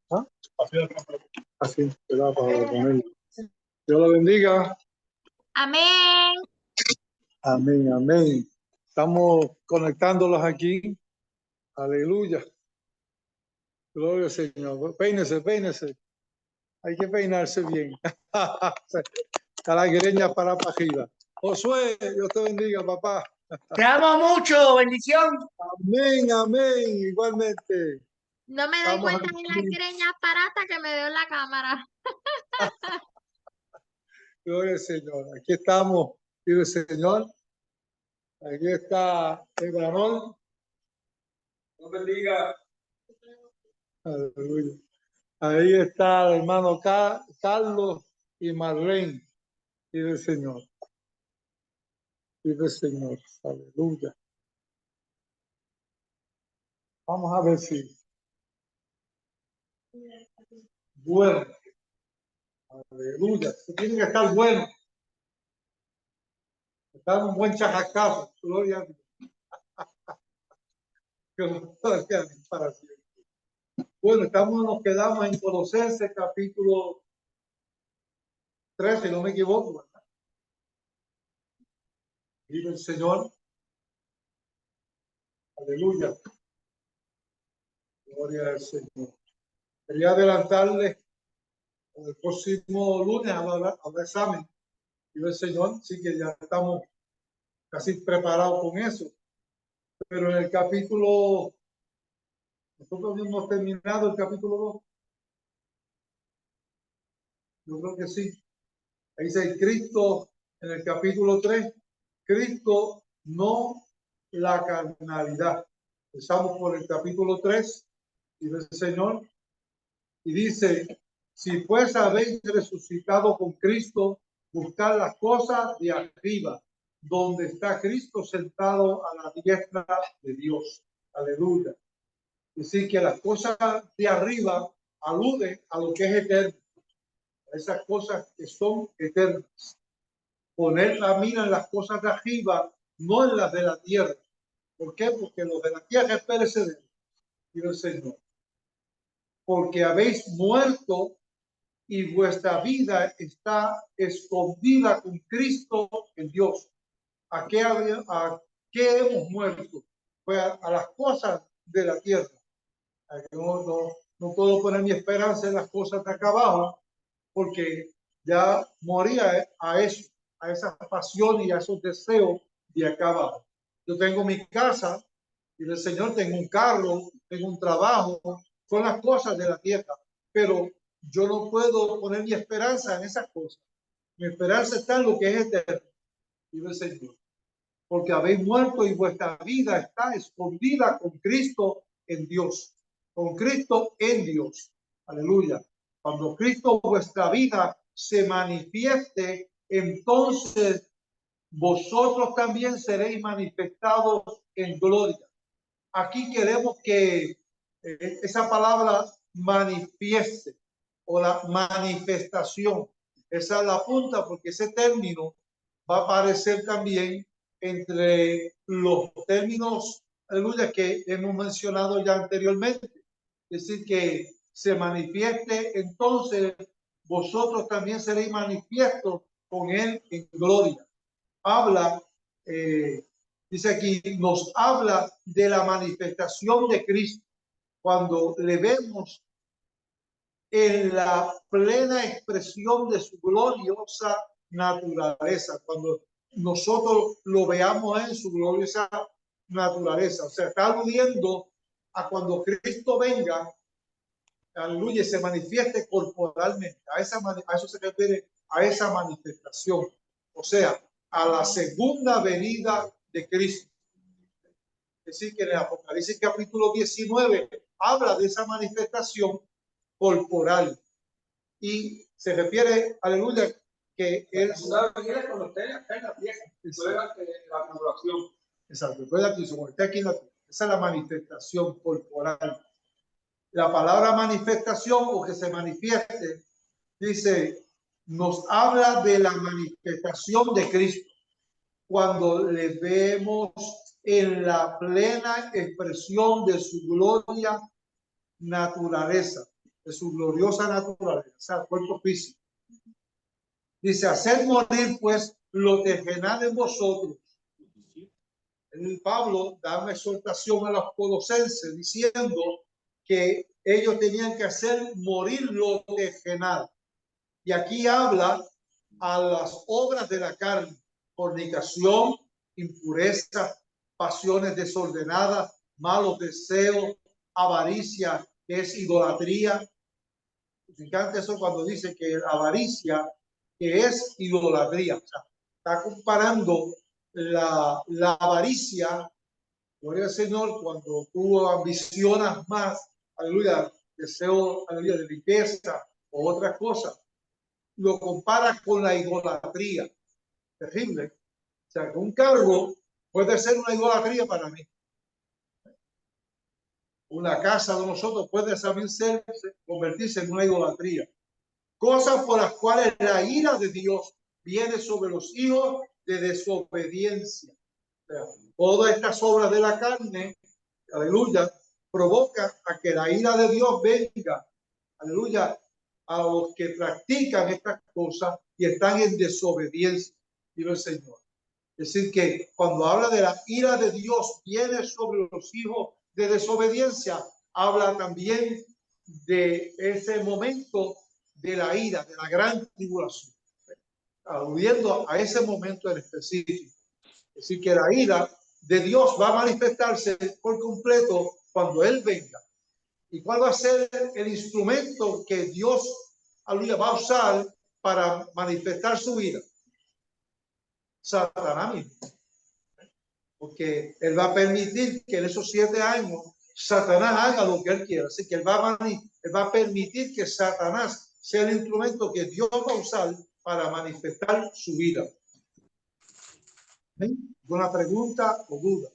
¿Ah? Así, para ponerlo. Dios lo bendiga. Amén. Amén, amén. Estamos conectándolos aquí. Aleluya. Gloria al Señor. Peínese, peínese. Hay que peinarse bien. Está la greña para arriba. Josué, Dios te bendiga, papá. Te amo mucho, bendición. Amén, amén. Igualmente. No me doy Estamos cuenta de las aquí. greñas paratas que me veo en la cámara. Gloria al Señor. Aquí estamos, vive el Señor. Aquí está el varón. Dios bendiga. Aleluya. Ahí está el hermano Carlos y Marlene. Vive el Señor. Vive el Señor. Aleluya. Vamos a ver si. Bueno. Aleluya. Tiene que estar bueno. Está un buen chajacazo. Gloria a Dios. Gloria a Dios para siempre. Bueno, nos quedamos en Colosenses capítulo 3, si no me equivoco, ¿verdad? Vive el Señor. Aleluya. Gloria al Señor. Quería adelantarles el próximo lunes habrá examen. Vive el Señor. Sí que ya estamos casi preparados con eso. Pero en el capítulo, nosotros hemos terminado el capítulo 2. Yo creo que sí. Ahí dice Cristo en el capítulo 3. Cristo, no la carnalidad. Empezamos por el capítulo 3. Vive el Señor. Y dice, si pues habéis resucitado con Cristo, buscad las cosas de arriba, donde está Cristo sentado a la diestra de Dios. Aleluya. Así que las cosas de arriba aluden a lo que es eterno, a esas cosas que son eternas. Poner la mira en las cosas de arriba, no en las de la tierra. ¿Por qué? Porque los de la tierra es perecedero, dice el Señor. Porque habéis muerto y vuestra vida está escondida con Cristo en Dios. ¿A qué hemos muerto? Pues a las cosas de la tierra. No puedo poner mi esperanza en las cosas de acá abajo, porque ya moría a eso, a esa pasión y a esos deseos de acá abajo. Yo tengo mi casa y el Señor, tengo un carro, tengo un trabajo, son las cosas de la tierra, pero yo no puedo poner mi esperanza en esas cosas. Mi esperanza está en lo que es eterno, dice el Señor. Porque habéis muerto y vuestra vida está escondida con Cristo en Dios. Con Cristo en Dios. Aleluya. Cuando Cristo vuestra vida se manifieste, entonces vosotros también seréis manifestados en gloria. Aquí queremos que esa palabra manifieste o la manifestación, esa es la punta, porque ese término va a aparecer también entre los términos, aleluya, que hemos mencionado ya anteriormente. Es decir, que se manifieste, entonces vosotros también seréis manifiestos con él en gloria. Habla, dice aquí, nos habla de la manifestación de Cristo. Cuando le vemos en la plena expresión de su gloriosa naturaleza, cuando nosotros lo veamos en su gloriosa naturaleza, o sea, está aludiendo a cuando Cristo venga, aleluya, se manifieste corporalmente, a eso se refiere, a esa manifestación, o sea, a la segunda venida de Cristo. Es decir, que en el Apocalipsis capítulo 19 habla de esa manifestación corporal y se refiere, aleluya, que él con usted acá en la tierra, la maduración. Exacto, está aquí en la tierra. Esa es la manifestación corporal. La palabra manifestación o que se manifieste, dice, nos habla de la manifestación de Cristo. cuando le vemos en la plena expresión de su gloria naturaleza, de su gloriosa naturaleza, o sea, cuerpo físico. Dice, hacer morir pues lo terrenal en vosotros. El Pablo da una exhortación a los colosenses diciendo que ellos tenían que hacer morir lo terrenal. Y aquí habla a las obras de la carne, fornicación, impureza, pasiones desordenadas, malos deseos, avaricia, que es idolatría. Me encanta eso cuando dice que avaricia, que es idolatría. O sea, está comparando la avaricia, gloria al Señor, cuando tú ambicionas más, aleluya, deseo, aleluya, de riqueza o otras cosas, lo compara con la idolatría. Terrible. O sea, que un cargo puede ser una idolatría para mí. Una casa de nosotros puede también convertirse en una idolatría. Cosas por las cuales la ira de Dios viene sobre los hijos de desobediencia. O sea, todas estas obras de la carne, aleluya, provoca a que la ira de Dios venga, aleluya, a los que practican estas cosas y están en desobediencia, dice el Señor. Es decir, que cuando habla de la ira de Dios viene sobre los hijos de desobediencia, habla también de ese momento de la ira, de la gran tribulación, aludiendo a ese momento en específico. Es decir, que la ira de Dios va a manifestarse por completo cuando Él venga. ¿Y cuál va a ser el instrumento que Dios va a usar para manifestar su ira? Satanás mismo. Porque Él va a permitir que en esos 7 años Satanás haga lo que Él quiera. Así que él va a permitir que Satanás sea el instrumento que Dios va a usar para manifestar su vida. ¿Una pregunta o duda?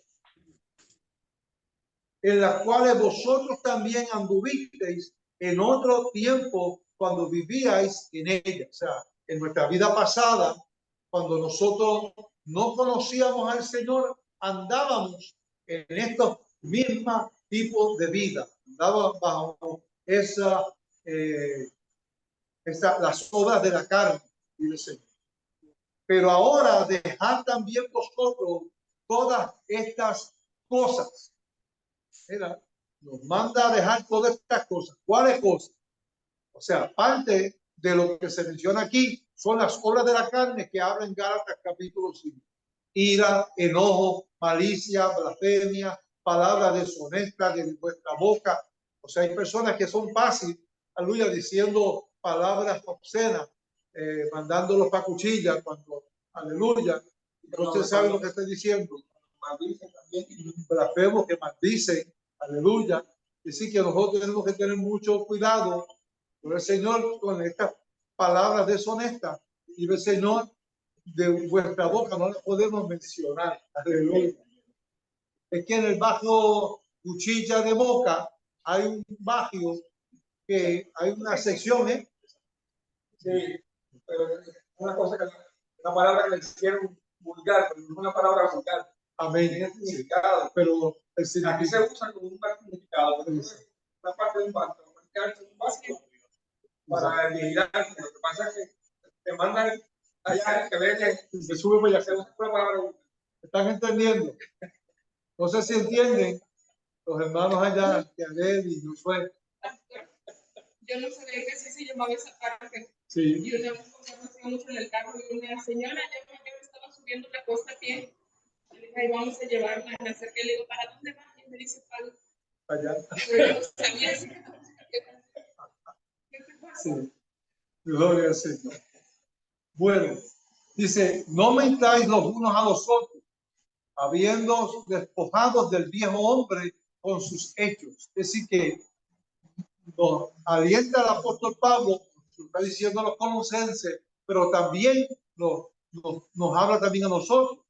En las cuales vosotros también anduvisteis en otro tiempo cuando vivíais en ella. O sea, en nuestra vida pasada, cuando nosotros no conocíamos al Señor, andábamos en estos mismos tipos de vida. Andábamos bajo las obras de la carne, dice el Señor. Pero ahora dejad también vosotros todas estas cosas. Mira, nos manda a dejar todas estas cosas. ¿Cuáles cosas? O sea, parte de lo que se menciona aquí son las obras de la carne que habla en Gálatas capítulo 5. Ira, enojo, malicia, blasfemia, palabras deshonestas de vuestra boca. O sea, hay personas que son fáciles, aleluya, diciendo palabras obscenas, mandándolos para cuchilla cuando, aleluya. Entonces, ¿sabe lo que estoy diciendo? Maldicen también, blasfemos que maldicen, aleluya. Así que nosotros tenemos que tener mucho cuidado con el Señor, con estas palabras deshonestas. Y el Señor, de vuestra boca no la podemos mencionar. Aleluya. Es que en el bajo cuchilla de boca hay un bajo que hay una sección, ¿eh? Sí, pero una cosa que una palabra que le hicieron vulgar, pero no es una palabra vulgar. Amén. Tiene significado. Pero el significado. Aquí se usa como un significado. Una parte de un barco, un básico para vigilar. Lo que pasa es que te mandan allá que ven, se sube para allá, se usa una palabra. ¿Están entendiendo? No sé si entienden los hermanos allá, que Adel y Josué. Yo no sabía que así se llamaba esa parte. Sí. Y una vez conversamos en el carro y una señora ya mayor estaba subiendo la costa a pie. Le dije, ahí vamos a llevarla. Me acerqué y le digo, ¿para dónde va? Y me dice, para allá. Pero yo no sabía eso. Sí. Gloria al Señor. Bueno, dice, no mentáis los unos a los otros, habiendo despojados del viejo hombre con sus hechos. Es decir, que nos alienta el apóstol Pablo, está diciendo a los colosenses, pero también nos habla también a nosotros.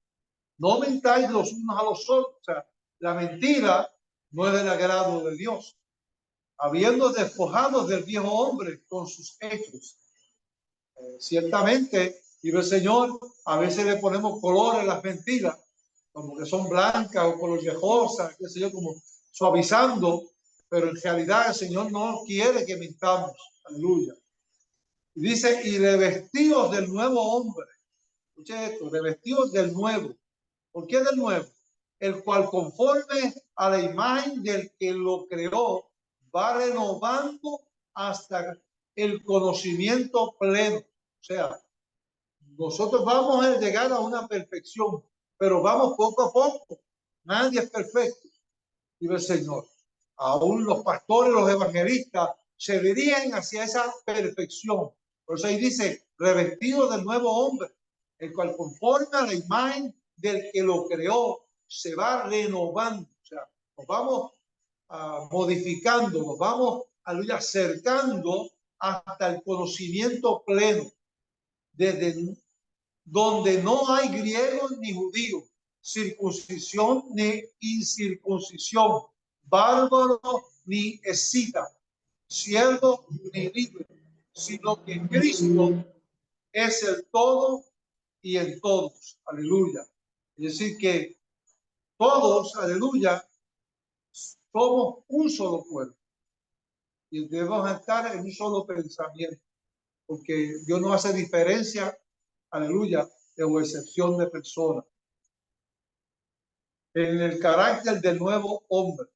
No mentáis los unos a los otros. O sea, la mentira no es del agrado de Dios. Habiendo despojados del viejo hombre con sus hechos. Ciertamente Y el Señor, a veces le ponemos color en las mentiras, como que son blancas o color viejosa, qué sé yo, como suavizando, pero en realidad el Señor no quiere que mintamos. Aleluya. Y dice, y revestidos del nuevo hombre. Escuche esto, revestidos del nuevo. ¿Por qué del nuevo? El cual conforme a la imagen del que lo creó, va renovando hasta el conocimiento pleno. O sea, nosotros vamos a llegar a una perfección, pero vamos poco a poco. Nadie es perfecto, dice el Señor. Aún los pastores, los evangelistas, se dirigen hacia esa perfección. Por eso ahí dice, revestido del nuevo hombre, el cual conforme a la imagen del que lo creó, se va renovando. O sea, nos vamos modificando, nos vamos acercando hasta el conocimiento pleno, desde donde no hay griego ni judío, circuncisión ni incircuncisión, bárbaro ni escita, siervo ni libre, sino que Cristo es el todo y en todos. Aleluya. Es decir, que todos, aleluya, somos un solo cuerpo y debemos estar en un solo pensamiento, porque Dios no hace diferencia, aleluya, o excepción de personas. En el carácter del nuevo hombre.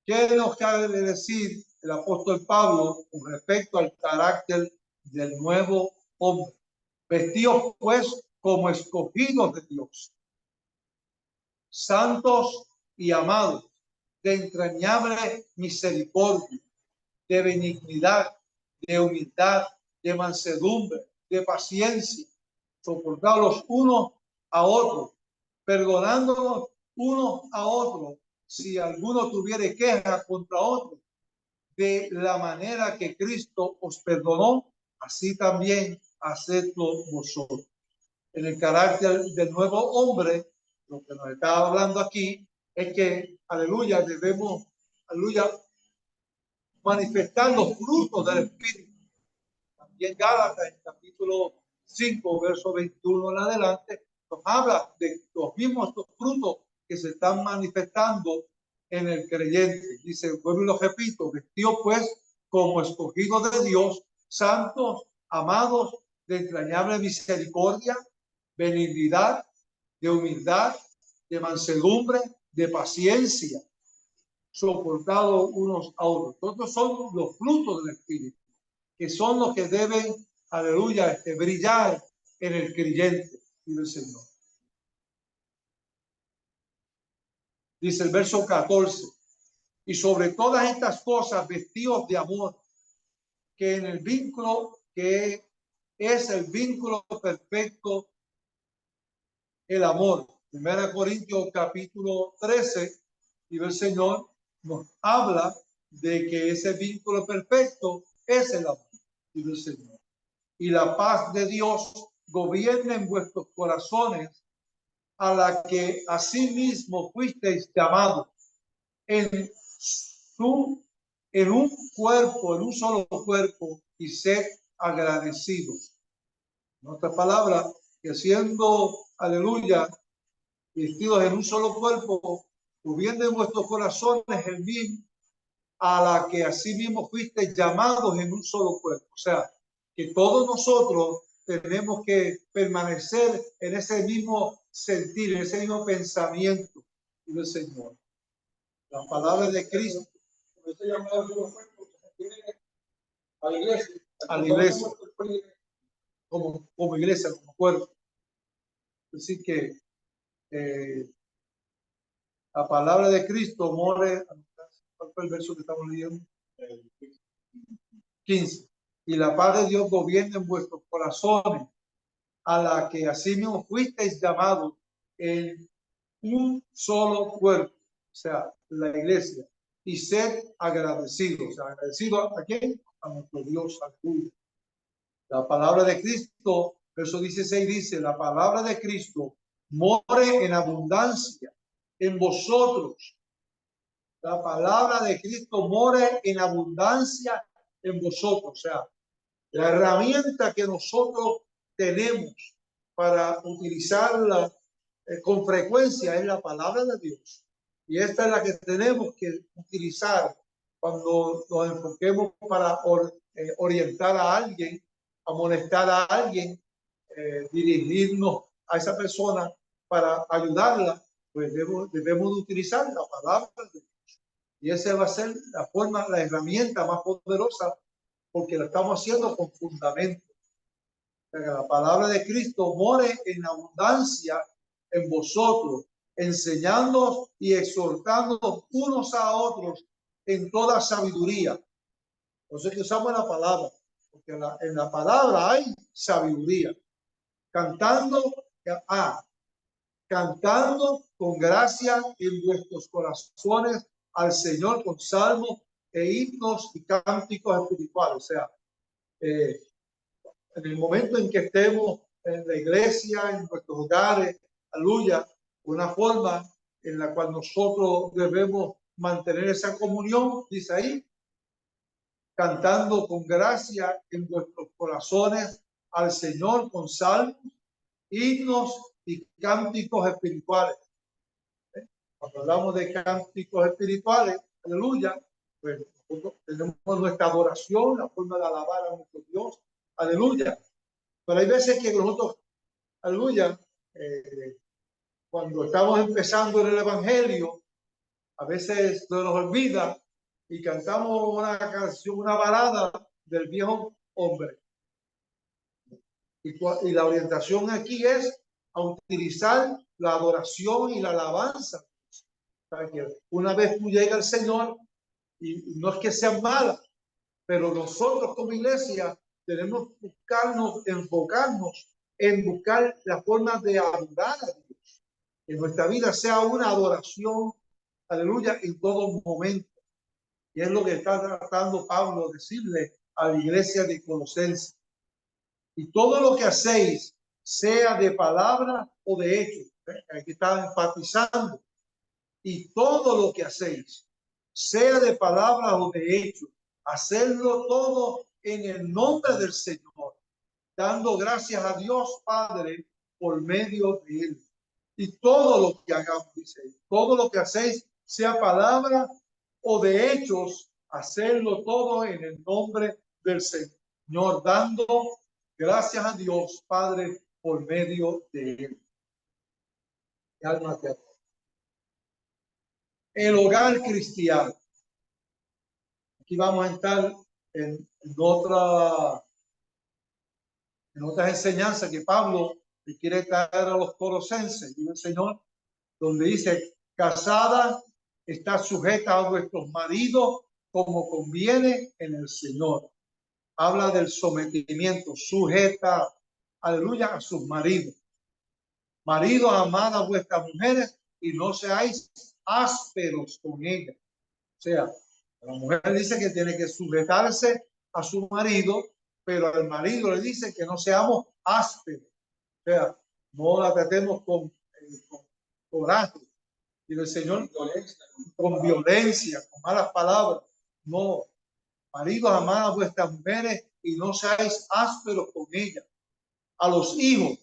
¿Qué nos quiere decir el apóstol Pablo con respecto al carácter del nuevo hombre? Vestidos pues como escogidos de Dios, santos y amados, de entrañable misericordia, de benignidad, de humildad, de mansedumbre, de paciencia, soportados unos a otros, perdonándonos unos a otros si alguno tuviere queja contra otro, de la manera que Cristo os perdonó, así también hacedlo vosotros. En el carácter del nuevo hombre, lo que nos está hablando aquí es que, aleluya, debemos, aleluya, manifestar los frutos del Espíritu. También Gálatas, en capítulo 5, verso 21 en adelante, nos habla de los mismos frutos que se están manifestando en el creyente. Dice, vuelvo y lo repito, vestido pues como escogidos de Dios, santos, amados, de entrañable misericordia, benignidad, de humildad, de mansedumbre, de paciencia, soportado unos a otros. Todos son los frutos del Espíritu, que son los que deben, aleluya, brillar en el creyente, dice el Señor. Dice el verso 14, y sobre todas estas cosas vestidos de amor, que en el vínculo que es el vínculo perfecto, el amor. 1 Corintios capítulo 13, y el Señor nos habla de que ese vínculo perfecto es el amor, dice el Señor. Y la paz de Dios gobierna en vuestros corazones, a la que asimismo fuisteis llamados en un cuerpo, en un solo cuerpo, y sed agradecidos. En otras palabras, que siendo, aleluya, vestidos en un solo cuerpo, gobierna en vuestros corazones el bien, a la que asimismo fuisteis llamados en un solo cuerpo. O sea, que todos nosotros tenemos que permanecer en ese mismo sentir, en ese mismo pensamiento del Señor. La palabra de Cristo. A la iglesia. A la iglesia. Como iglesia, como cuerpo. Así que la palabra de Cristo more. ¿Cuál fue el verso que estamos leyendo? 15. Y la paz de Dios gobierna en vuestros corazones, a la que asimismo fuisteis llamados en un solo cuerpo, o sea, la iglesia, y sed agradecidos. O sea, agradecidos a quién? A nuestro Dios. La palabra de Cristo, verso 16 dice, la palabra de Cristo more en abundancia en vosotros. La palabra de Cristo more en abundancia en vosotros. O sea, la herramienta que nosotros tenemos para utilizarla con frecuencia es la palabra de Dios. Y esta es la que tenemos que utilizar cuando nos enfoquemos para orientar a alguien, amonestar a alguien, dirigirnos a esa persona para ayudarla, pues debemos de utilizar la palabra de Dios. Y esa va a ser la forma, la herramienta más poderosa, porque la estamos haciendo con fundamento. Para que la palabra de Cristo more en abundancia en vosotros, enseñándonos y exhortándonos unos a otros en toda sabiduría. Entonces que usamos la palabra, porque en la palabra hay sabiduría. Cantando con gracia en vuestros corazones al Señor con salmos e himnos y cánticos espirituales. O sea, en el momento en que estemos en la iglesia, en nuestros hogares, aleluya, una forma en la cual nosotros debemos mantener esa comunión, dice ahí, cantando con gracia en vuestros corazones al Señor con salmos, himnos y cánticos espirituales. Cuando hablamos de cánticos espirituales, aleluya, pues nosotros tenemos nuestra adoración, la forma de alabar a nuestro Dios, aleluya. Pero hay veces que nosotros, aleluya, cuando estamos empezando en el Evangelio, a veces se nos olvida y cantamos una canción, una balada del viejo hombre. Y la orientación aquí es a utilizar la adoración y la alabanza. Para que una vez tú llegas al Señor, y no es que sean malas, pero nosotros como iglesia tenemos que enfocarnos en buscar la forma de adorar a Dios. Que nuestra vida sea una adoración, aleluya, en todo momento. Y es lo que está tratando Pablo de decirle a la iglesia de Colosenses. Y todo lo que hacéis, sea de palabra o de hecho, aquí está enfatizando, y todo lo que hacéis, sea de palabra o de hecho, hacerlo todo en el nombre del Señor, dando gracias a Dios Padre por medio de él. Y todo lo que hagamos, dice, todo lo que hacéis, sea palabra o de hechos, hacerlo todo en el nombre del Señor, dando gracias a Dios Padre por medio de él. El hogar cristiano. Aquí vamos a entrar en otras enseñanzas que Pablo le quiere traer a los colosenses, y el Señor, donde dice, casada, está sujeta a vuestros maridos como conviene en el Señor. Habla del sometimiento, sujeta, aleluya, a sus maridos. Maridos, amad a vuestras mujeres y no seáis ásperos con ellas. O sea, la mujer dice que tiene que sujetarse a su marido, pero al marido le dice que no seamos ásperos. O sea, no la tratemos con coraje. Y el Señor con violencia, con malas palabras. No, maridos, amad a vuestras mujeres y no seáis ásperos con ellas. A los hijos,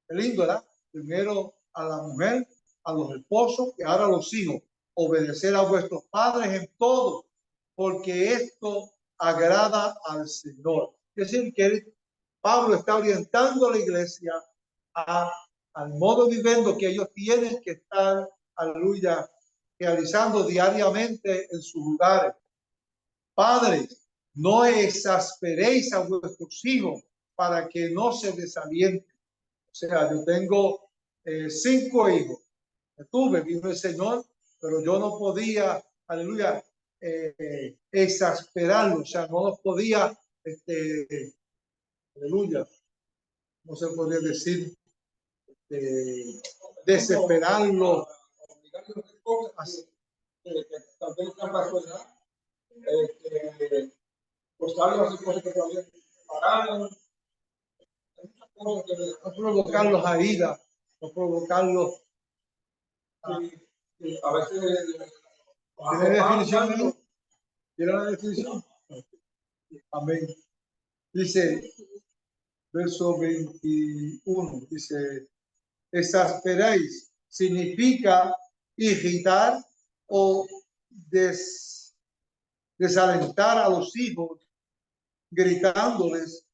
qué lindo, ¿verdad? Primero a la mujer, a los esposos y ahora a los hijos. Obedecer a vuestros padres en todo, porque esto agrada al Señor. Es decir, que Pablo está orientando a la iglesia al modo viviendo que ellos tienen que estar, aleluya, realizando diariamente en sus lugares. Padres, no exasperéis a vuestros hijos para que no se desalienten. O sea, yo tengo 5 hijos. Tuve, vino el Señor, pero yo no podía, aleluya, exasperarlo. O sea, no los podía, aleluya, no se podría decir, desesperarlo. No provocarlos a ira, no provocarlos a veces. ¿Tiene definición? ¿Tiene la definición? Amén. Dice, verso 21, dice, exasperáis, significa irritar o desalentar a los hijos, gritándoles,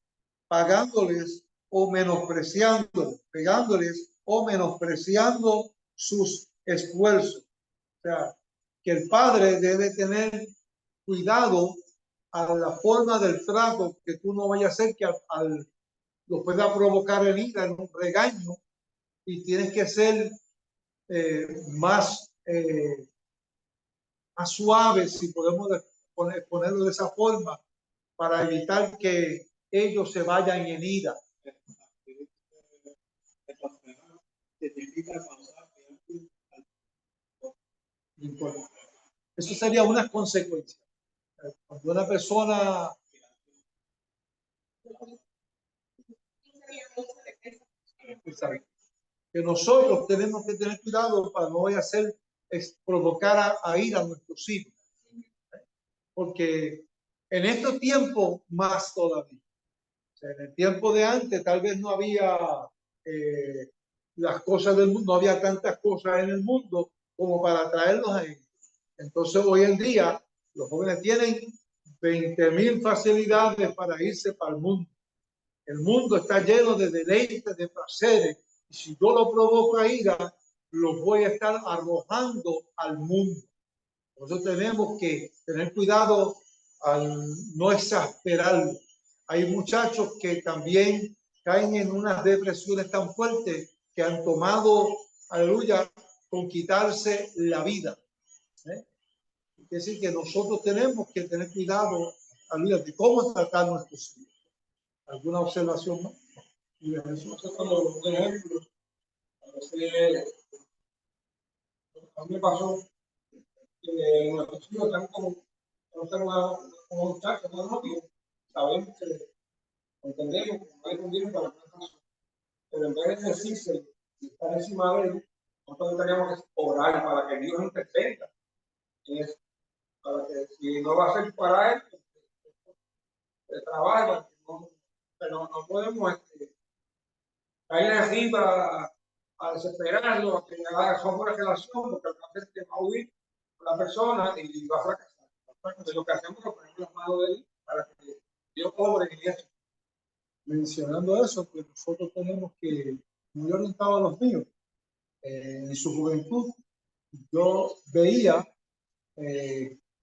pagándoles o menospreciándoles, pegándoles o menospreciando sus esfuerzos. O sea, que el padre debe tener cuidado a la forma del trato, que tú no vayas a hacer que lo pueda provocar herida en un regaño, y tienes que ser más suave, si podemos ponerlo de esa forma, para evitar que ellos se vayan en ira. Eso sería una consecuencia. Cuando una persona que nosotros tenemos que tener cuidado para no vaya a hacer provocar a ira a nuestros hijos, porque en estos tiempos más todavía. O sea, en el tiempo de antes tal vez no había las cosas del mundo, no había tantas cosas en el mundo como para traerlos a ellos. Entonces hoy en día los jóvenes tienen 20.000 facilidades para irse para el mundo. El mundo está lleno de deleites, de placeres, y si yo lo provoco a ira, lo voy a estar arrojando al mundo. Por eso tenemos que tener cuidado al no exasperarlo. Hay muchachos que también caen en unas depresiones tan fuertes que han tomado, aleluya, con quitarse la vida. Es decir, que nosotros tenemos que tener cuidado, aleluya, de cómo tratar a nuestros hijos. ¿Alguna observación más? Y eso es como un ejemplo. A mí me pasó que nuestros hijos están con una muchacha, una novia, sabemos que entendemos que no hay condición para una cosa, pero en vez de decirse y estar encima de él, nosotros tenemos que orar para que Dios intervenga en eso, para que si no va a ser para él, que trabaje, pero no podemos caer arriba a desesperarlo, a que haga una relación, porque al final que va a huir con la persona y va a fracasar. Entonces, lo que hacemos es poner las manos de él para que Dios obre en eso. Mencionando eso, pues nosotros tenemos que, como yo orientaba a los míos, en su juventud, yo veía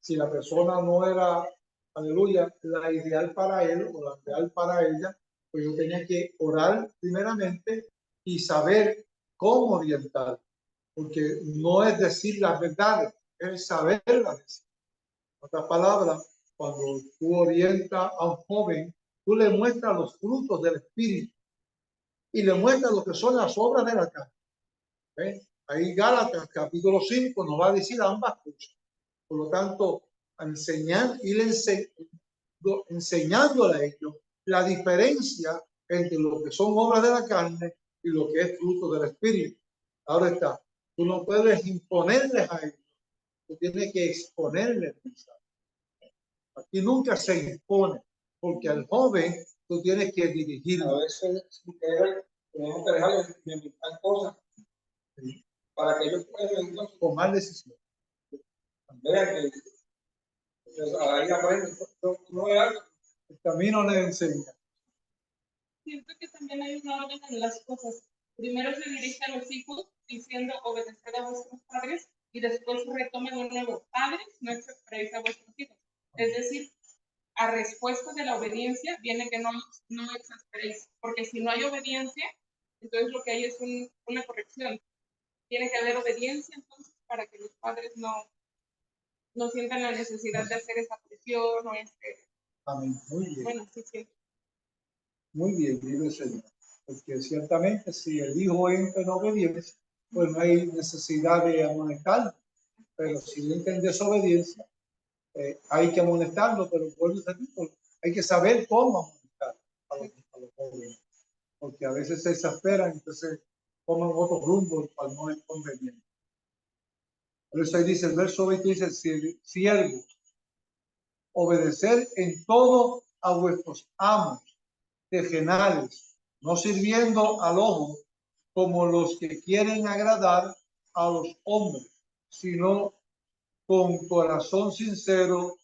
si la persona no era, aleluya, la ideal para él o la ideal para ella, pues yo tenía que orar primeramente y saber cómo orientar, porque no es decir las verdades, es saberlas decir. En otras palabras, cuando tú orientas a un joven, tú le muestras los frutos del Espíritu y le muestras lo que son las obras de la carne. Ahí Gálatas capítulo 5 nos va a decir ambas cosas. Por lo tanto, enseñándole a ellos la diferencia entre lo que son obras de la carne y lo que es fruto del Espíritu. Ahora está, tú no puedes imponerles a ellos, tú tienes que exponerles. Aquí nunca se impone, porque al joven tú tienes que dirigirlo. A veces tenemos que dejarles de inventar cosas para que ellos puedan entonces tomar decisiones. vean que ahí aprenden. No es algo. El camino le enseña. Siento que también hay una orden en las cosas. Primero se dirige a los hijos diciendo obedecer a vuestros padres y después retoman de nuevo, padres, no exasperéis a vuestros hijos. Es decir, a respuesta de la obediencia viene que no exasperéis, porque si no hay obediencia, entonces lo que hay es una corrección. Tiene que haber obediencia entonces para que los padres no sientan la necesidad de hacer esa presión o Amén. Muy bien. Bueno, sí, sí. Muy bien, dice el Señor. Porque ciertamente si el hijo entra en obediencia, pues no hay necesidad de amonestarlo. Pero si entra en desobediencia, hay que amonestarlo, pero hay que saber cómo amonestar a los jóvenes. Porque a veces se exasperan, entonces toman otros rumbos para no es conveniente. Por eso ahí dice el verso 20, dice, siervos, obedecer en todo a vuestros amos, terrenales, no sirviendo al ojo como los que quieren agradar a los hombres, sino con corazón sincero,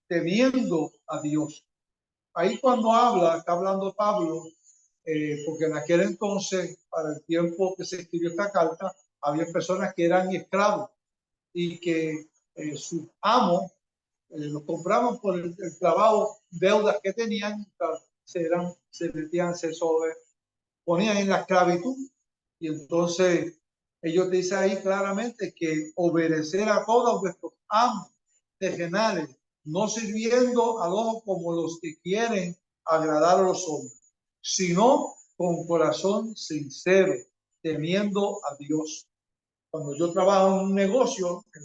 temiendo a Dios. Ahí cuando habla, está hablando Pablo, porque en aquel entonces, para el tiempo que se escribió esta carta, había personas que eran esclavos y que sus amos los compraban por el trabajo, deudas que tenían, se metían, ponían en la esclavitud. Y entonces ellos dicen ahí claramente que obedecer a todos vuestros amos terrenales, no sirviendo al ojo como los que quieren agradar a los hombres, sino con corazón sincero, temiendo a Dios. Cuando yo trabajo en un negocio, en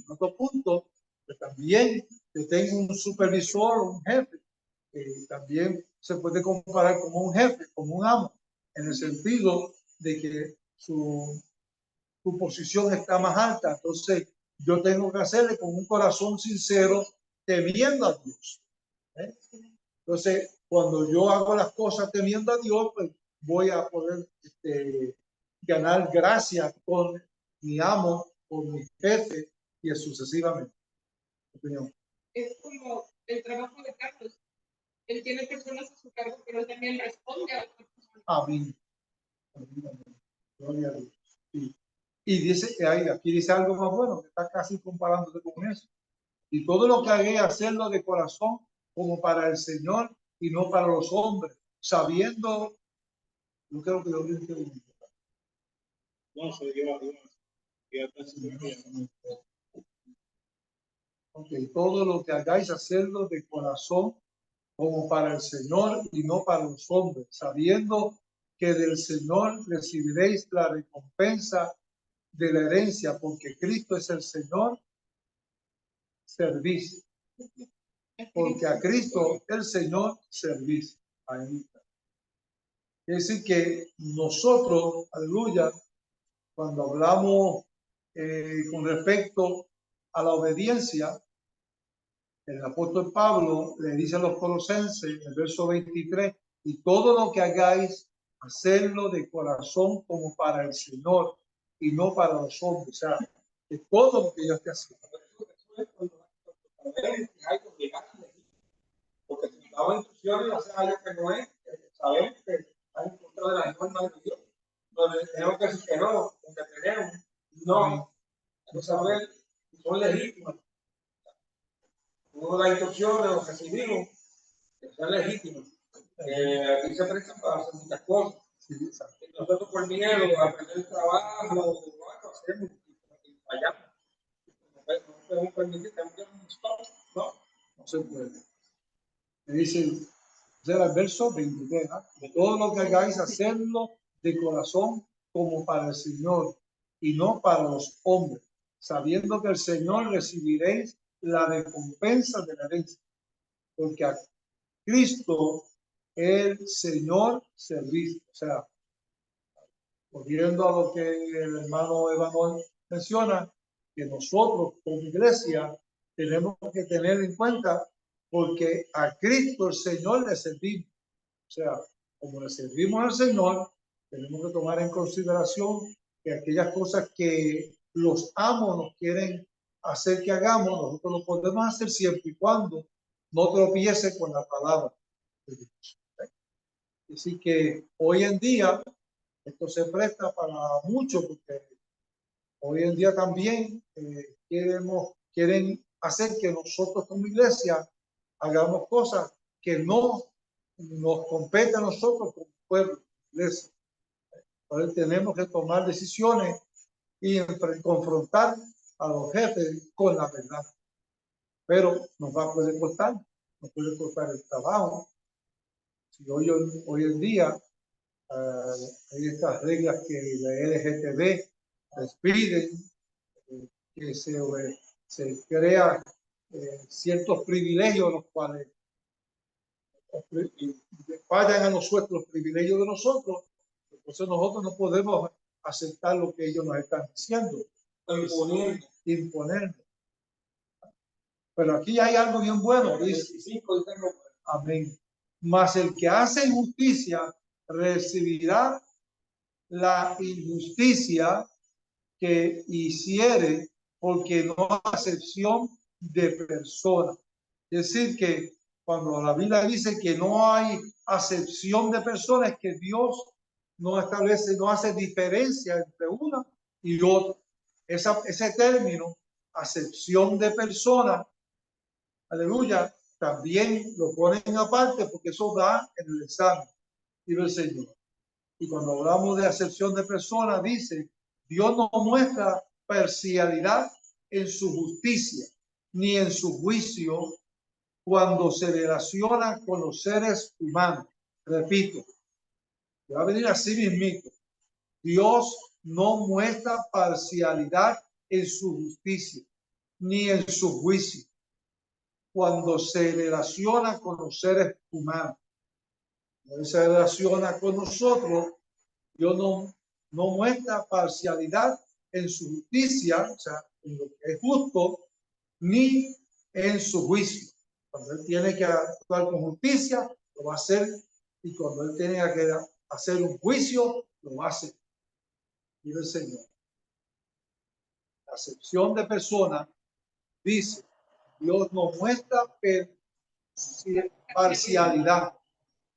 otro punto, pues también yo tengo un supervisor o un jefe, que también se puede comparar como un jefe, como un amo, en el sentido de que su posición está más alta. Entonces, yo tengo que hacerle con un corazón sincero, temiendo a Dios. Entonces, cuando yo hago las cosas temiendo a Dios, pues voy a poder ganar gracias con mi amo, con mi jefe y sucesivamente. Opinión. Es como el trabajo de Carlos. Él tiene personas a su cargo, pero él también responde a otras personas. Amén. Gloria a Dios. Sí. Y dice, aquí dice algo más bueno, que está casi comparándose con eso. Y todo lo que hagáis, hacerlo de corazón como para el Señor y no para los hombres, sabiendo, yo creo que yo dije No, soy yo. okay, todo lo que hagáis, hacerlo de corazón como para el Señor y no para los hombres, sabiendo que del Señor recibiréis la recompensa de la herencia, porque Cristo es el Señor, servís. Porque a Cristo el Señor servís. Ahí está. Es decir, que nosotros, aleluya, cuando hablamos con respecto a la obediencia, el apóstol Pablo le dice a los colosenses, en el verso 23, y todo lo que hagáis, hacerlo de corazón como para el Señor y no para los hombres. O sea, de todo lo que yo esté haciendo. Porque si nos damos instrucciones, hacer algo que no es, sabemos que está en contra de las normas de Dios. Entonces, tenemos que decir que no, porque tenemos, no, hay que saber si son legítimas. Uno las instrucciones, los recibimos, que son legítimas. Aquí se prestan para hacer muchas cosas. Nosotros por miedo a aprender el trabajo, bueno, hacemos y fallamos. No podemos permitir que No se puede. Me dice, será el verso 23, de todo lo que hagáis, hacerlo de corazón como para el Señor y no para los hombres, sabiendo que el Señor recibiréis la recompensa de la herencia, porque a Cristo el Señor servís. O sea, volviendo a lo que el hermano Emanuel menciona, que nosotros como iglesia tenemos que tener en cuenta, porque a Cristo el Señor le servimos. O sea, como le servimos al Señor, tenemos que tomar en consideración que aquellas cosas que los amos nos quieren hacer que hagamos, nosotros lo podemos hacer siempre y cuando no tropiece con la palabra de Dios. Así que hoy en día esto se presta para mucho, porque hoy en día también quieren hacer que nosotros como iglesia hagamos cosas que no nos compete a nosotros como pueblo, iglesia. Entonces tenemos que tomar decisiones y confrontar a los jefes con la verdad. Pero nos va a poder costar, nos puede costar el trabajo. Si hoy en día hay estas reglas que la LGTB les piden, que se crean ciertos privilegios, los cuales vayan a nosotros, los privilegios de nosotros. Entonces nosotros no podemos aceptar lo que ellos nos están diciendo, imponer. Pero aquí hay algo bien bueno, dice, amén. Mas el que hace injusticia recibirá la injusticia que hiciere, porque no hay acepción de persona. Es decir, que cuando la Biblia dice que no hay acepción de personas, es que Dios no establece, no hace diferencia entre una y otra. Ese término, acepción de persona, aleluya, también lo ponen aparte porque eso va en el examen, dice el Señor. Y cuando hablamos de acepción de persona, dice, Dios no muestra parcialidad en su justicia, ni en su juicio cuando se relaciona con los seres humanos. Repito, va a venir así mismito. Dios no muestra parcialidad en su justicia, ni en su juicio cuando se relaciona con los seres humanos. Cuando se relaciona con nosotros, Dios no muestra parcialidad en su justicia, o sea, en lo que es justo, ni en su juicio. Cuando Él tiene que actuar con justicia, lo va a hacer, y cuando Él tiene que hacer un juicio, lo va a hacer. Dice el Señor. La acepción de persona dice, Dios no muestra parcialidad.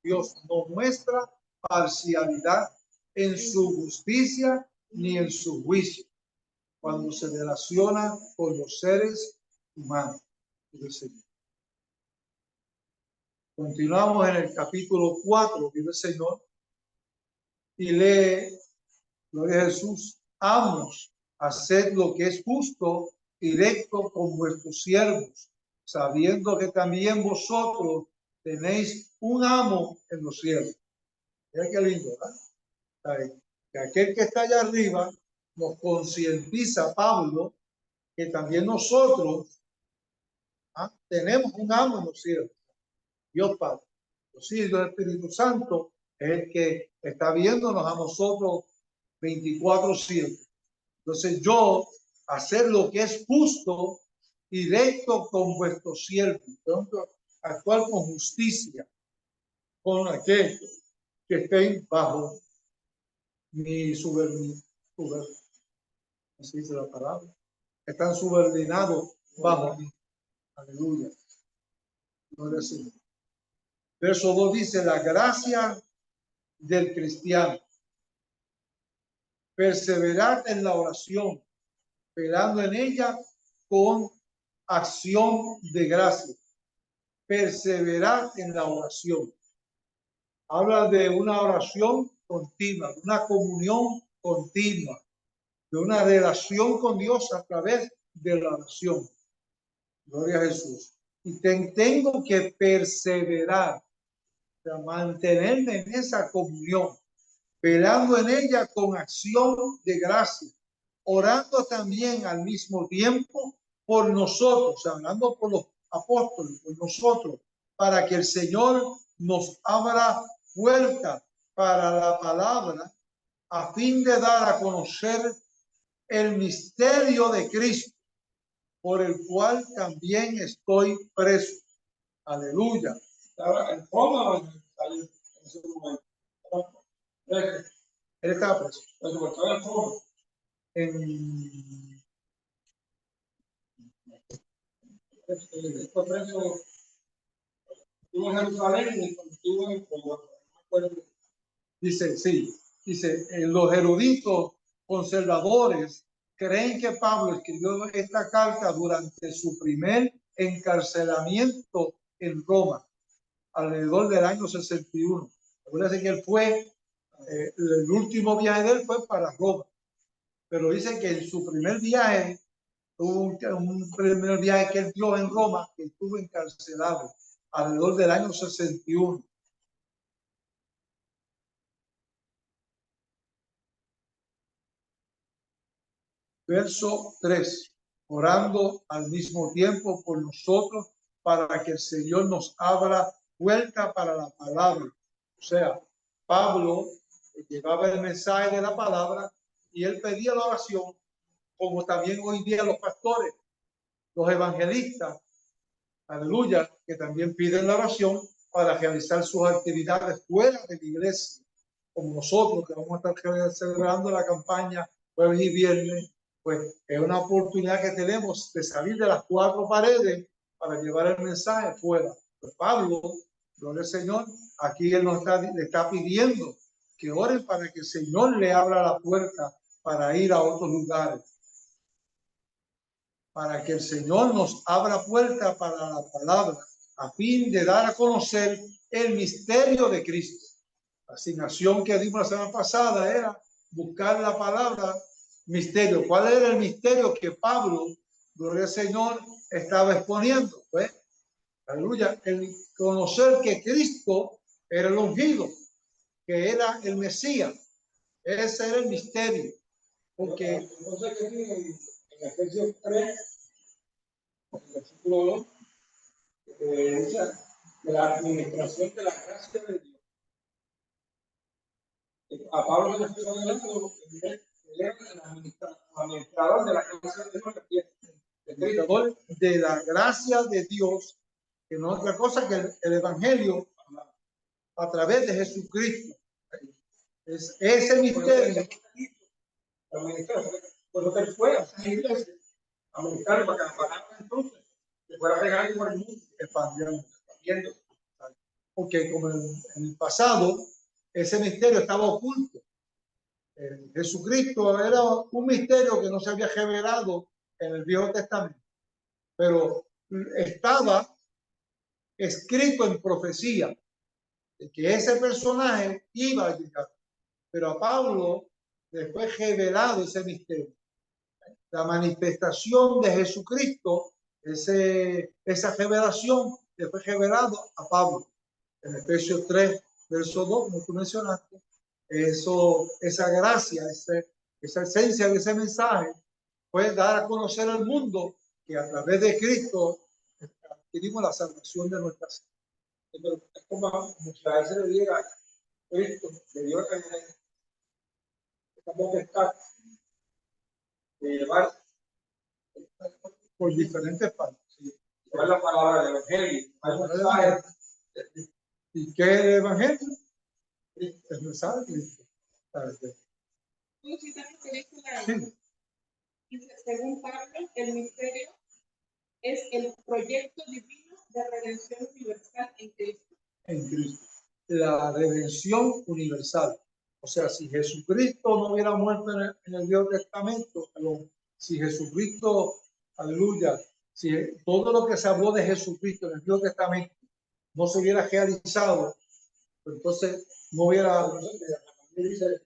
Dios no muestra parcialidad en su justicia ni en su juicio cuando se relaciona con los seres humanos. Continuamos en el capítulo 4, dice el Señor, y lee, gloria a Jesús, amos, haced lo que es justo y recto con vuestros siervos, sabiendo que también vosotros tenéis un amo en los cielos. Mira qué lindo, ¿verdad? Que aquel que está allá arriba nos concientiza, Pablo, que también nosotros tenemos un amo en los cielos, Dios Padre. Los hijos del Espíritu Santo es el que está viéndonos a nosotros 24/7. Entonces yo hacer lo que es justo y recto con vuestros siervos, actuar con justicia con aquellos que estén bajo mi así dice la palabra, están subordinados bajo mí. Aleluya. Gloria al Señor. Verso 2 dice, la gracia del cristiano. Perseverar en la oración, esperando en ella con acción de gracia. Perseverar en la oración. Habla de una oración continua, de una comunión continua, de una relación con Dios a través de la oración. Gloria a Jesús. Y tengo que perseverar, o sea, mantenerme en esa comunión, velando en ella con acción de gracia, orando también al mismo tiempo por nosotros, hablando por los apóstoles, por nosotros, para que el Señor nos abra puerta para la palabra, a fin de dar a conocer el misterio de Cristo, por el cual también estoy preso. Aleluya. Estaba en Roma en ese momento. Él estaba preso. Estaba en Roma. Fue preso. Estuvo en Jerusalén y estuvo en Roma. Dice, sí, dice, los eruditos conservadores creen que Pablo escribió esta carta durante su primer encarcelamiento en Roma, alrededor del año 61. Acuérdense que él fue, el último viaje de él fue para Roma, pero dice que en su primer viaje, un primer viaje que él dio en Roma, que estuvo encarcelado alrededor del año 61. Verso 3, orando al mismo tiempo por nosotros para que el Señor nos abra puerta para la palabra. O sea, Pablo llevaba el mensaje de la palabra y él pedía la oración, como también hoy día los pastores, los evangelistas, aleluya, que también piden la oración para realizar sus actividades fuera de la iglesia. como nosotros, que vamos a estar celebrando la campaña jueves y viernes, pues es una oportunidad que tenemos de salir de las cuatro paredes para llevar el mensaje fuera. Pues Pablo, gloria al Señor, aquí él le está pidiendo que oren para que el Señor le abra la puerta para ir a otros lugares. Para que el Señor nos abra puerta para la palabra, a fin de dar a conocer el misterio de Cristo. La asignación que dimos la semana pasada era buscar la palabra misterio. ¿Cuál era el misterio que Pablo, gloria al Señor, estaba exponiendo? Pues, aleluya, el conocer que Cristo era el ungido, que era el Mesías. Ese era el misterio. Porque entonces aquí en Efesios 3, el versículo 2, dice de la administración de la gracia de Dios. A Pablo le estoy hablando que él era el administrador de la gracia de Dios, administrador de la gracia de Dios, que no es otra cosa que el Evangelio a través de Jesucristo. Es ese misterio. Por lo que él fue a esa iglesia, a ministrar para que la palabra entonces se fuera regando por el mundo, expandiendo. Porque como en el pasado, ese misterio estaba oculto. Jesucristo era un misterio que no se había revelado en el Viejo Testamento, pero estaba escrito en profecía de que ese personaje iba a llegar. Pero a Pablo le fue revelado ese misterio. La manifestación de Jesucristo, esa revelación le fue revelado a Pablo. En Efesios 3, verso 2, como tú mencionaste, esa gracia, esa esencia de ese mensaje, puede dar a conocer al mundo que a través de Cristo adquirimos la salvación de nuestras almas. Pero es como si a él se le diera Cristo, le dio esta potestad de llevar Por diferentes partes. llevar la palabra del Evangelio. ¿Y qué es el Evangelio? El mensaje de Cristo. ¿Puedo citar lo que dice la Sí. dice, según Pablo, el misterio es el proyecto divino de redención universal en Cristo. En Cristo. La redención universal. O sea, si Jesucristo no hubiera muerto en el Viejo Testamento, si Jesucristo, aleluya, si todo lo que se habló de Jesucristo en el Viejo Testamento no se hubiera realizado, pues entonces no hubiera... Dice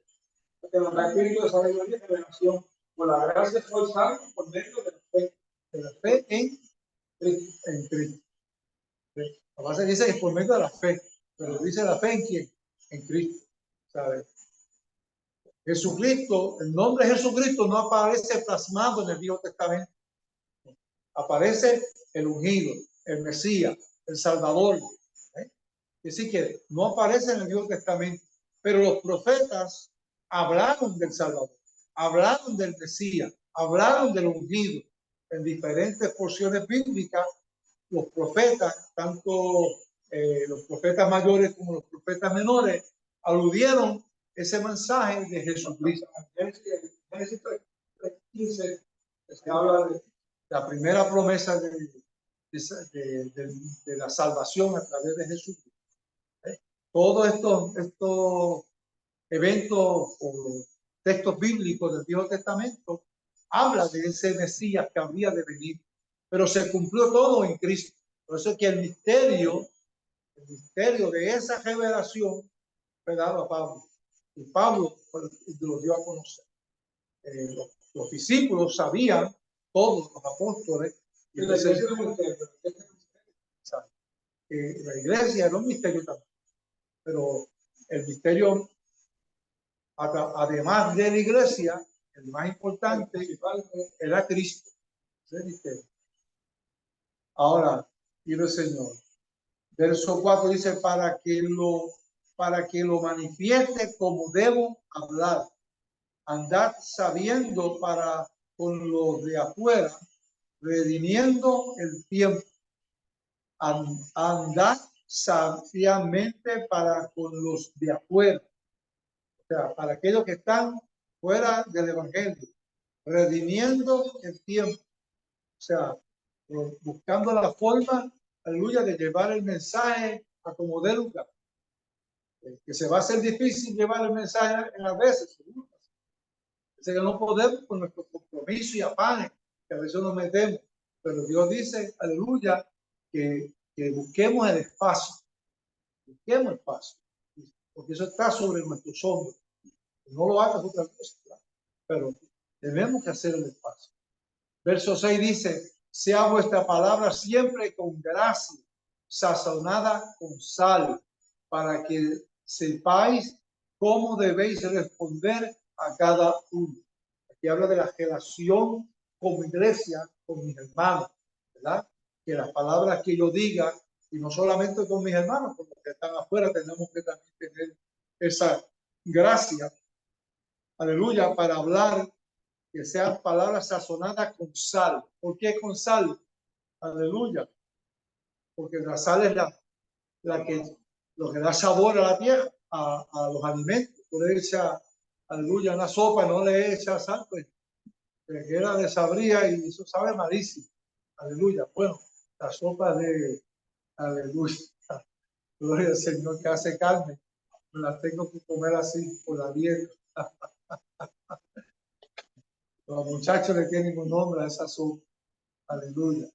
que nos da espíritu de sabiduría y revelación. Por la gracia soy salvo por medio de la fe en Cristo. La base dice que es por medio de la fe, pero dice la fe en quién, en Cristo. ¿Sabes? Jesucristo, el nombre de Jesucristo no aparece plasmado en el Viejo Testamento. Aparece el ungido, el Mesías, el Salvador. Así que no aparece en el Viejo Testamento, pero los profetas hablaron del Salvador, hablaron del Mesías, hablaron del ungido. En diferentes porciones bíblicas, los profetas, tanto los profetas mayores como los profetas menores, aludieron ese mensaje de Jesucristo. Génesis 3:15 se habla de la primera promesa de la salvación a través de Jesucristo. Todos estos eventos o textos bíblicos del Viejo Testamento hablan de ese Mesías que habría de venir, pero se cumplió todo en Cristo. Por eso es que el misterio de esa revelación fue dado a Pablo. Y Pablo lo dio a conocer. Los discípulos sabían, todos los apóstoles, y la iglesia era un misterio también. Pero el misterio, además de la iglesia, el más importante era Cristo. Ese misterio. Ahora, dice el Señor. Verso 4 dice, para que lo manifieste como debo hablar. Andad sabiendo para con los de afuera, redimiendo el tiempo. Andad sabiamente para con los de afuera, sea, para aquellos que están fuera del evangelio, redimiendo el tiempo, o sea, buscando la forma, aleluya, de llevar el mensaje a como dé lugar. Que se va a hacer difícil llevar el mensaje en las veces, seguro. Dice que no podemos con nuestro compromiso y afanes, que a veces nos metemos, pero Dios dice, aleluya, que busquemos el espacio, porque eso está sobre nuestros hombros. No lo hagas otra cosa, ¿verdad? Pero tenemos que hacer el espacio. Verso 6 dice, sea vuestra palabra siempre con gracia, sazonada con sal, para que sepáis cómo debéis responder a cada uno. Aquí habla de la relación con mi iglesia, con mis hermanos, ¿verdad? Que las palabras que yo diga, y no solamente con mis hermanos, con los que están afuera, tenemos que también tener esa gracia, aleluya, para hablar, que sean palabras sazonadas con sal. ¿Por qué con sal? Aleluya. Porque la sal es lo que da sabor a la tierra, a los alimentos. Tú le echas, aleluya, una sopa, no le echas sal, pues queda desabría y eso sabe malísimo. Aleluya. Bueno, la sopa de, aleluya, gloria al Señor que hace carne, me la tengo que comer así por la dieta. Los muchachos le tienen un nombre a esa sopa. Aleluya.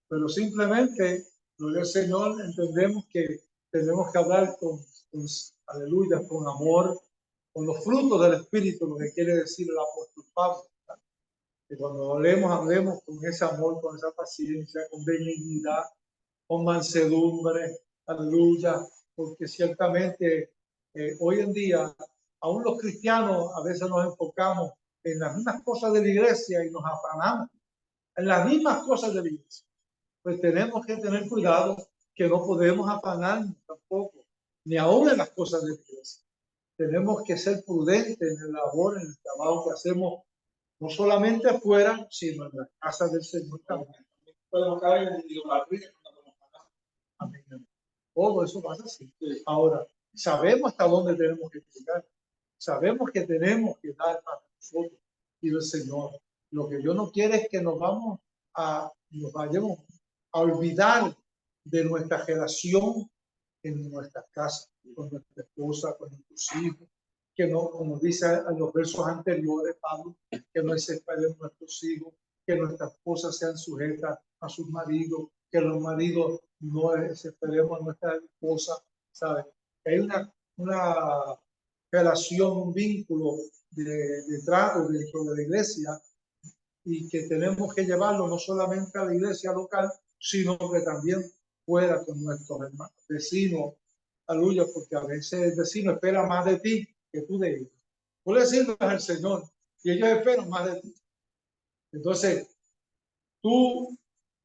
Pero simplemente, gloria al Señor, entendemos que tenemos que hablar aleluya, con amor, con los frutos del Espíritu, lo que quiere decir el apóstol Pablo. ¿Verdad? Que cuando hablemos con ese amor, con esa paciencia, con benignidad, con mansedumbre, aleluya, porque ciertamente hoy en día, aún los cristianos a veces nos enfocamos en las mismas cosas de la iglesia y nos afanamos en las mismas cosas de la iglesia. Pues tenemos que tener cuidado que no podemos afanarnos tampoco, ni aún en las cosas de la iglesia. Tenemos que ser prudentes en el labor, en el trabajo que hacemos, no solamente afuera, sino en la casa del Señor también. Podemos caer en idolatría. Amén. Todo eso pasa así. Ahora, sabemos hasta dónde tenemos que llegar. Sabemos que tenemos que dar para nosotros y el Señor. Lo que yo no quiero es que nos vayamos a olvidar de nuestra relación en nuestra casa, con nuestra esposa, con nuestros hijos, que no, como dice en los versos anteriores, Pablo, que no separen nuestros hijos, que nuestras esposas sean sujetas a sus maridos, que los maridos no esperemos a nuestra esposa, ¿sabes? Hay una relación, un vínculo de trato dentro de la iglesia y que tenemos que llevarlo no solamente a la iglesia local, sino que también fuera con nuestros hermanos, vecinos, aleluya, porque a veces el vecino espera más de ti que tú de ellos. Tú le sirves al Señor y ellos esperan más de ti. Entonces, tú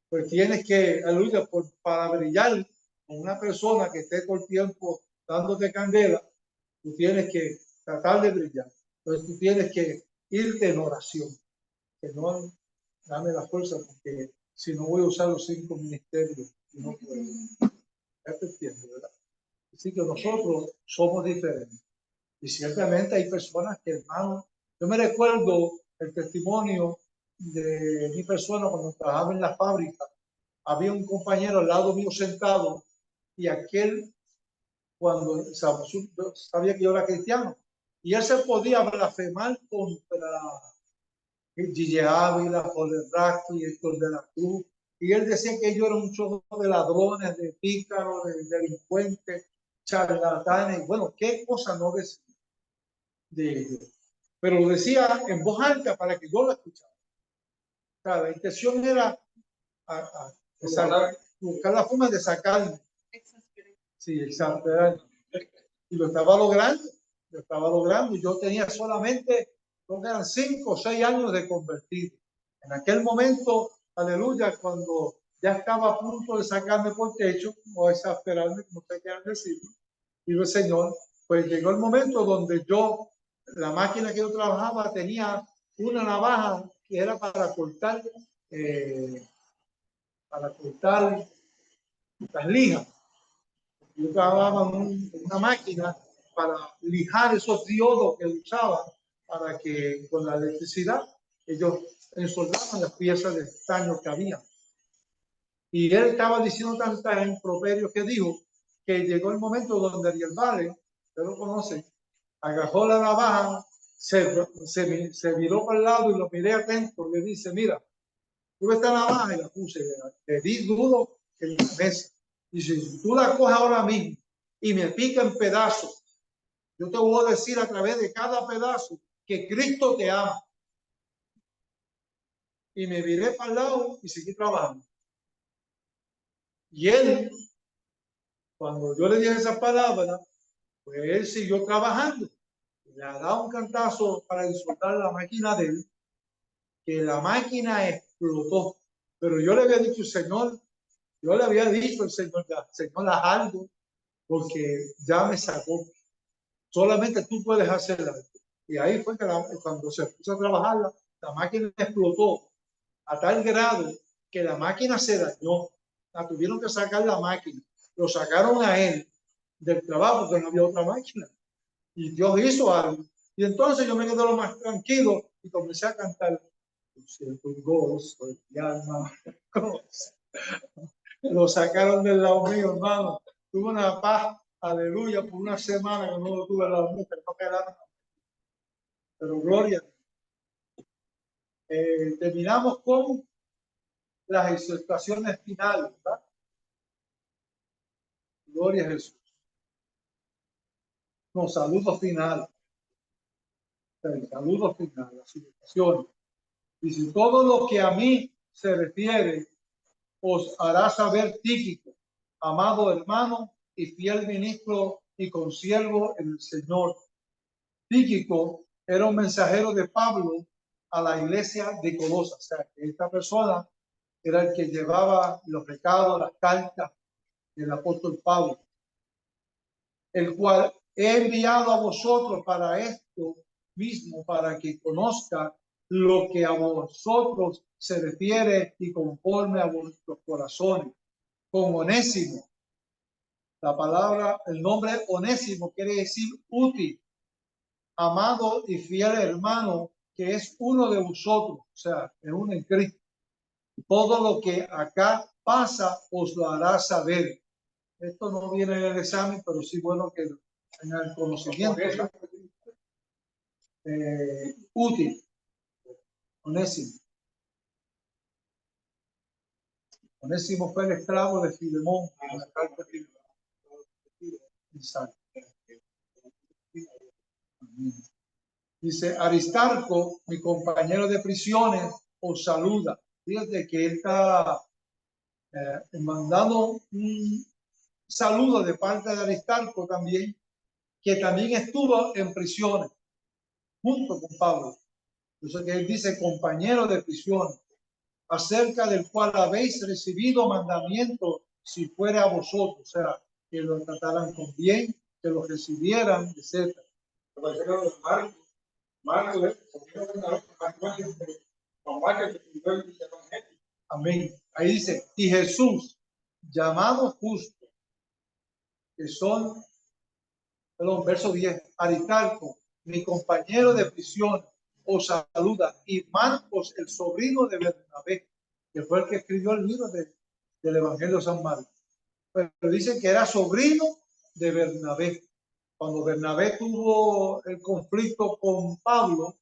pues tienes que, aleluya, para brillar con una persona que esté todo el tiempo dándote candela, tú tienes que tratar de brillar. Entonces, tú tienes que irte en oración. Señor, dame la fuerza porque si no voy a usar los 5 ministerios, no puedo. Ya te entiendo, ¿verdad? Así que nosotros somos diferentes. Y ciertamente hay personas que, hermano, yo me recuerdo el testimonio de mi persona cuando trabajaba en la fábrica. Había un compañero al lado mío sentado y aquel, cuando sabía que yo era cristiano, y él se podía blasfemar contra Gigi Ávila, Jorge Raki, Héctor de la Cruz, y él decía que yo era un chojo de ladrones, de pícaros, de delincuentes, charlatanes, bueno, qué cosa no decía de ellos, pero lo decía en voz alta para que yo lo escuchara. O sea, la intención era buscar la forma de sacarme. Sí, exacto. Y lo estaba logrando, yo tenía solamente, creo que eran 5 o 6 años de convertido. En aquel momento, aleluya, cuando ya estaba a punto de sacarme por techo, o exasperarme, como ustedes quieran decirlo, y el Señor, pues llegó el momento donde la máquina que yo trabajaba tenía una navaja que era para cortar las lijas. Yo trabajaba en una máquina para lijar esos diodos que usaban para que con la electricidad ellos ensoldaban las piezas de estaño que había. Y él estaba diciendo tantas improperios que dijo que llegó el momento donde Ariel Vale, usted lo conoce, agarró la navaja, se viró para el lado y lo miré atento. Le dice, mira, tuve esta navaja y la puse, le di duro en la mesa. Dice, si tú la coges ahora mismo y me pica en pedazos, yo te voy a decir a través de cada pedazo que Cristo te ama. Y me viré para el lado y seguí trabajando. Y él, cuando yo le dije esa palabra, pues él siguió trabajando. Le ha dado un cantazo para disfrutar la máquina de él, que la máquina explotó. Pero yo le había dicho, Señor, yo le había dicho al Señor, Señor, haz algo, porque ya me sacó. Solamente tú puedes hacer algo. Y ahí fue que cuando se puso a trabajar, la máquina explotó a tal grado que la máquina se dañó. La tuvieron que sacar la máquina. Lo sacaron a él del trabajo porque no había otra máquina. Y Dios hizo algo. Y entonces yo me quedé lo más tranquilo y comencé a cantar. Un gozo en mi alma. Lo sacaron del lado mío, hermano. Tuve una paz, aleluya, por una semana que no lo tuve al lado mío, pero gloria. Terminamos con las exhortaciones finales, ¿verdad? Gloria a Jesús. No, saludos finales. Saludos finales, las exhortaciones. Dice, todo lo que a mí se refiere, os hará saber Tíquico, amado hermano y fiel ministro y consiervo en el Señor. Tíquico era un mensajero de Pablo a la iglesia de Colosas. O sea, que esta persona era el que llevaba los recados, las cartas del apóstol Pablo, el cual he enviado a vosotros para esto mismo, para que conozca lo que a vosotros se refiere y conforme a vuestros corazones, con Onésimo. La palabra, el nombre Onésimo quiere decir útil, amado y fiel hermano, que es uno de vosotros, o sea, es uno en Cristo. Todo lo que acá pasa os lo hará saber. Esto no viene en el examen, pero sí bueno que tengan el conocimiento. Útil. Onésimo. Onésimo fue el esclavo de Filemón en la carta de Isaac. Dice, Aristarco, mi compañero de prisiones, os saluda. Fíjate que él está mandando un saludo de parte de Aristarco también, que también estuvo en prisiones junto con Pablo. Entonces que él dice, compañero de prisiones, acerca del cual habéis recibido mandamiento si fuera a vosotros, o sea, que lo trataran con bien, que lo recibieran, etc. Amén. Ahí dice, y Jesús, llamado justo, que son, perdón, verso 10, Aristarco, mi compañero de prisión, os saluda, y Marcos, el sobrino de Bernabé, que fue el que escribió el libro del Evangelio de San Marcos. Pero dice que era sobrino de Bernabé. Cuando Bernabé tuvo el conflicto con Pablo,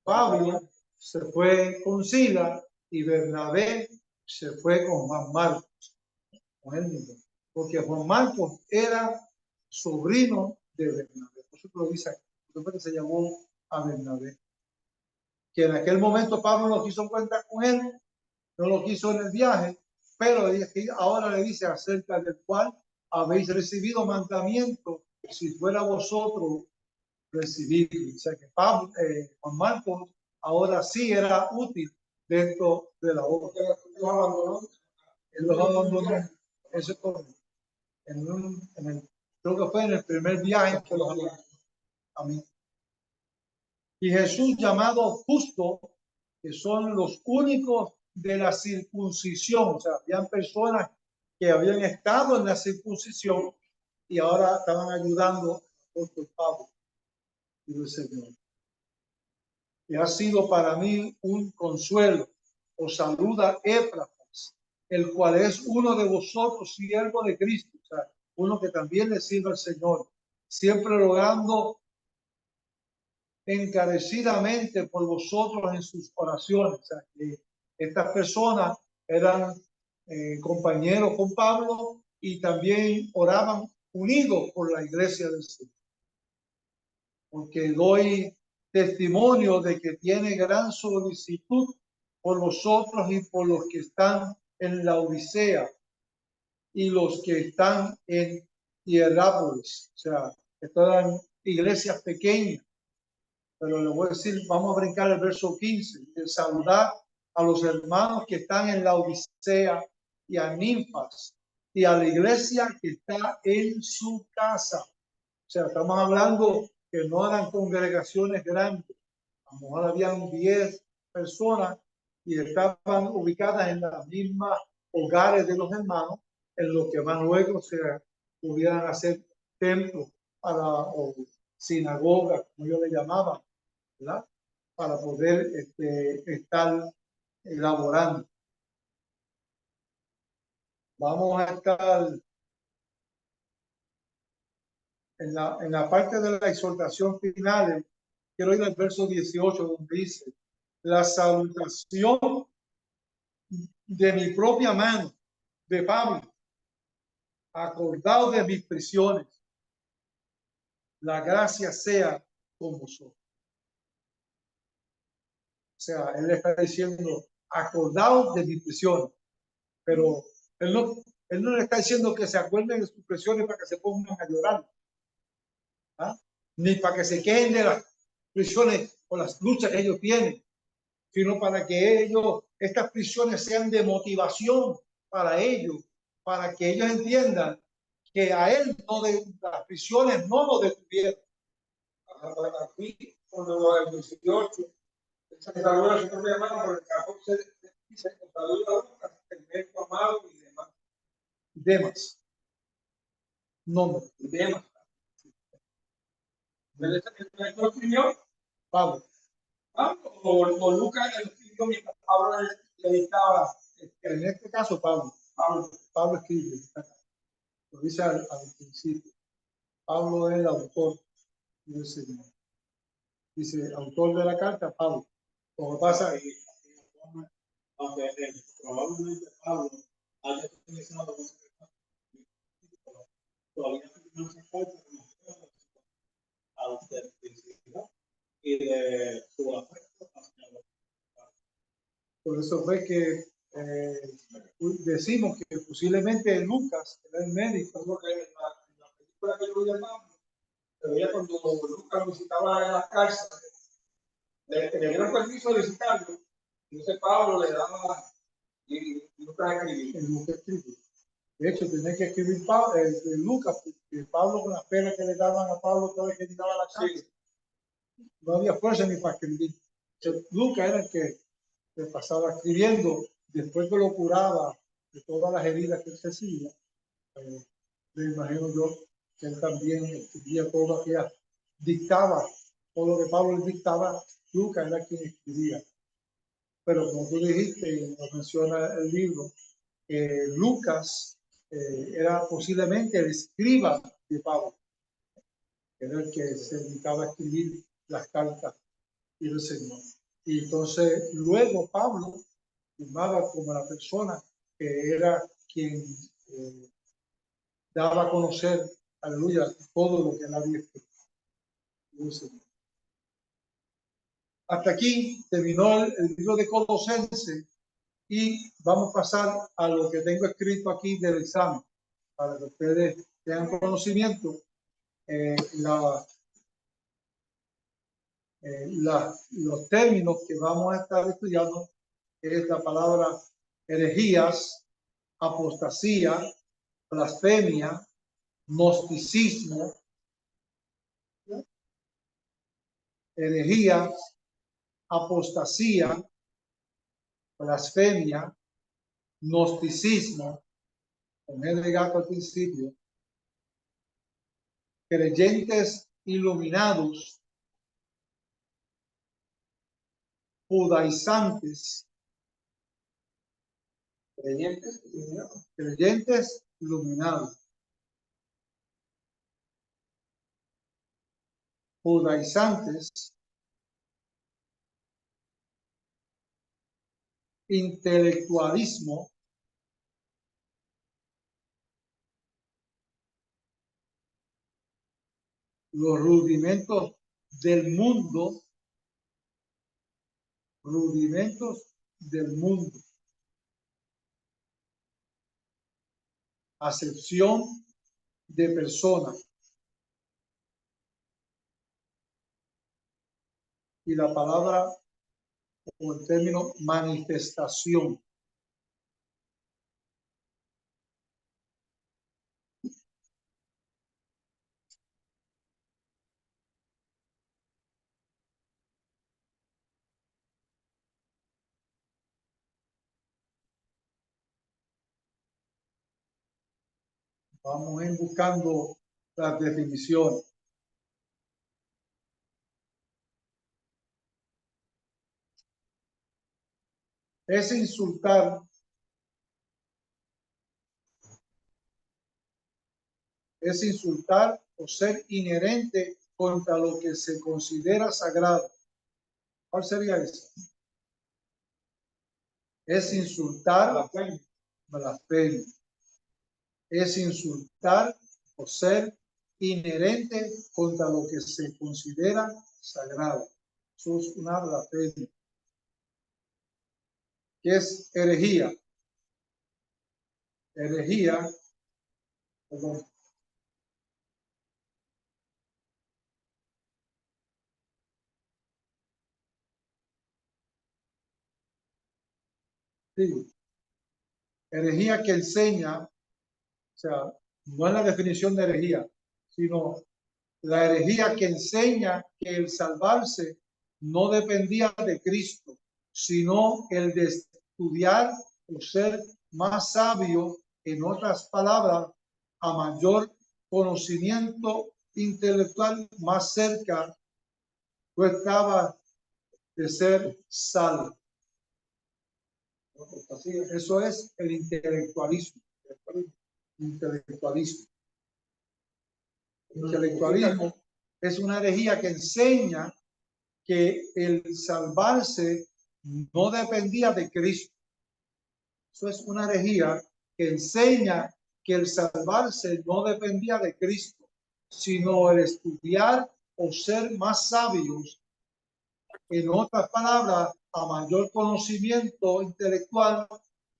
Pablo se fue con Sila y Bernabé se fue con Juan Marcos, con él mismo, porque Juan Marcos era sobrino de Bernabé. Por eso lo dice aquí, porque se llamó a Bernabé. Que en aquel momento Pablo no quiso cuentar con él, no lo quiso en el viaje, pero ahora le dice acerca del cual habéis recibido mandamiento, si fuera vosotros recibir. O sea que Pablo, Juan Marcos ahora sí era útil dentro de la obra. Él los abandonó. Eso es todo. Creo que fue en el primer viaje que los abandonó. Amén. Y Jesús llamado justo, que son los únicos de la circuncisión. O sea, habían personas que habían estado en la circuncisión y ahora estaban ayudando apóstol Pablo, dijo el Señor. Y ha sido para mí un consuelo. Os saluda Éfrafas, el cual es uno de vosotros, siervo de Cristo, o sea, uno que también le sirve al Señor, siempre rogando encarecidamente por vosotros en sus oraciones. O sea, que estas personas eran compañeros con Pablo y también oraban unidos por la iglesia del Señor. Porque doy testimonio de que tiene gran solicitud por vosotros y por los que están en la Odisea y los que están en Hierápolis. O sea, estas eran iglesias pequeñas. Pero le voy a decir, vamos a brincar el verso 15, de saludar a los hermanos que están en la Odisea y a Ninfas y a la iglesia que está en su casa. O sea, estamos hablando que no eran congregaciones grandes. A lo mejor habían 10 personas y estaban ubicadas en las mismas hogares de los hermanos, en los que más luego se pudieran hacer templos para, o sinagogas, como yo le llamaba, ¿verdad? Para poder estar elaborando. Vamos a estar en la parte de la exhortación final. Quiero ir al verso 18, donde dice: la salutación de mi propia mano, de Pablo, acordado de mis prisiones, la gracia sea con vosotros. O sea, él está diciendo, acordado de mis prisiones, pero él no le está diciendo que se acuerden de sus prisiones para que se pongan a llorar, ¿ah? Ni para que se queden de las prisiones o las luchas que ellos tienen, sino para que estas prisiones sean de motivación para ellos, para que ellos entiendan que a él las prisiones no lo detuvieron. Aquí, cuando el 18, se saluda a su propia mano, por el 14 dice, saluda a el médico amado y demás. Demas. Nombre. Demas. ¿Lo escribió Pablo. o Lucas lo escribió mientras Pablo le dictaba? En este caso, Pablo. Pablo escribe. Lo dice al principio. Pablo es el autor del Señor. Dice, autor de la carta, Pablo. Como pasa ahí. Aunque probablemente Pablo haya utilizado todavía no se falta a usted y de su afecto hacia los. Por eso fue que decimos que posiblemente Lucas era el médico. Porque en la película que yo vi de Pablo, se veía cuando Lucas visitaba en las cárceles, le dieron permiso de visitarlo, y entonces Pablo le daba y Lucas escribía. De hecho, tenía que escribir Lucas, porque Pablo, con las penas que le daban a Pablo cada vez que llegaba a la cárcel, no había fuerza ni para escribir. Lucas era el que le pasaba escribiendo, después que lo curaba de todas las heridas que él se hacía. Me imagino yo que él también escribía todo lo que dictaba, todo lo que Pablo le dictaba, Lucas era quien escribía. Pero como tú dijiste, y lo menciona el libro, Lucas era posiblemente el escriba de Pablo, era el que se dedicaba a escribir las cartas del Señor. Y entonces luego Pablo firmaba como la persona que era quien daba a conocer, aleluya, todo lo que él había escrito. Hasta aquí terminó el libro de Colosenses y vamos a pasar a lo que tengo escrito aquí del examen, para que ustedes tengan conocimiento. Los términos que vamos a estar estudiando es la palabra herejías, apostasía, blasfemia, gnosticismo, herejías, apostasía, blasfemia, gnosticismo, con el de gato al principio, creyentes iluminados, judaizantes, creyentes iluminados, judaizantes, intelectualismo, los rudimentos del mundo, acepción de personas. Y la palabra o el término manifestación. Vamos a ir buscando las definiciones. Es insultar, o ser inherente contra lo que se considera sagrado. ¿Cuál sería eso? Es insultar, blasfemia. Es insultar o ser inherente contra lo que se considera sagrado. Eso es una blasfemia. ¿Qué es herejía? Herejía, perdón. Sí. Herejía que enseña, o sea, no es la definición de herejía, sino la herejía que enseña que el salvarse no dependía de Cristo, sino el de estudiar o ser más sabio, en otras palabras, a mayor conocimiento intelectual, más cerca tú estabas de ser salvo. Eso es el intelectualismo. Intelectualismo. Intelectualismo es una herejía que enseña que el salvarse no dependía de Cristo. Eso es una herejía que enseña que el salvarse no dependía de Cristo, sino el estudiar o ser más sabios. En otras palabras, a mayor conocimiento intelectual,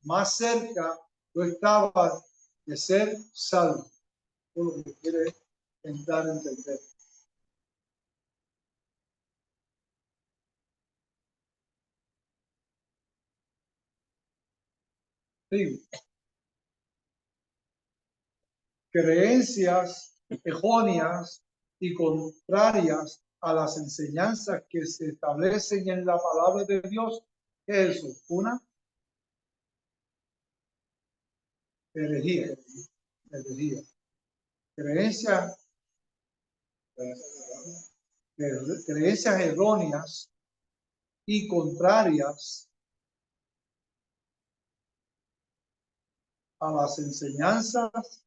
más cerca tú estabas de ser salvo. Eso es lo que quiere entrar a entender. Sí. Creencias erróneas y contrarias a las enseñanzas que se establecen en la palabra de Dios. ¿Qué es eso? Una herejía. Herejía. Creencias erróneas y contrarias a las enseñanzas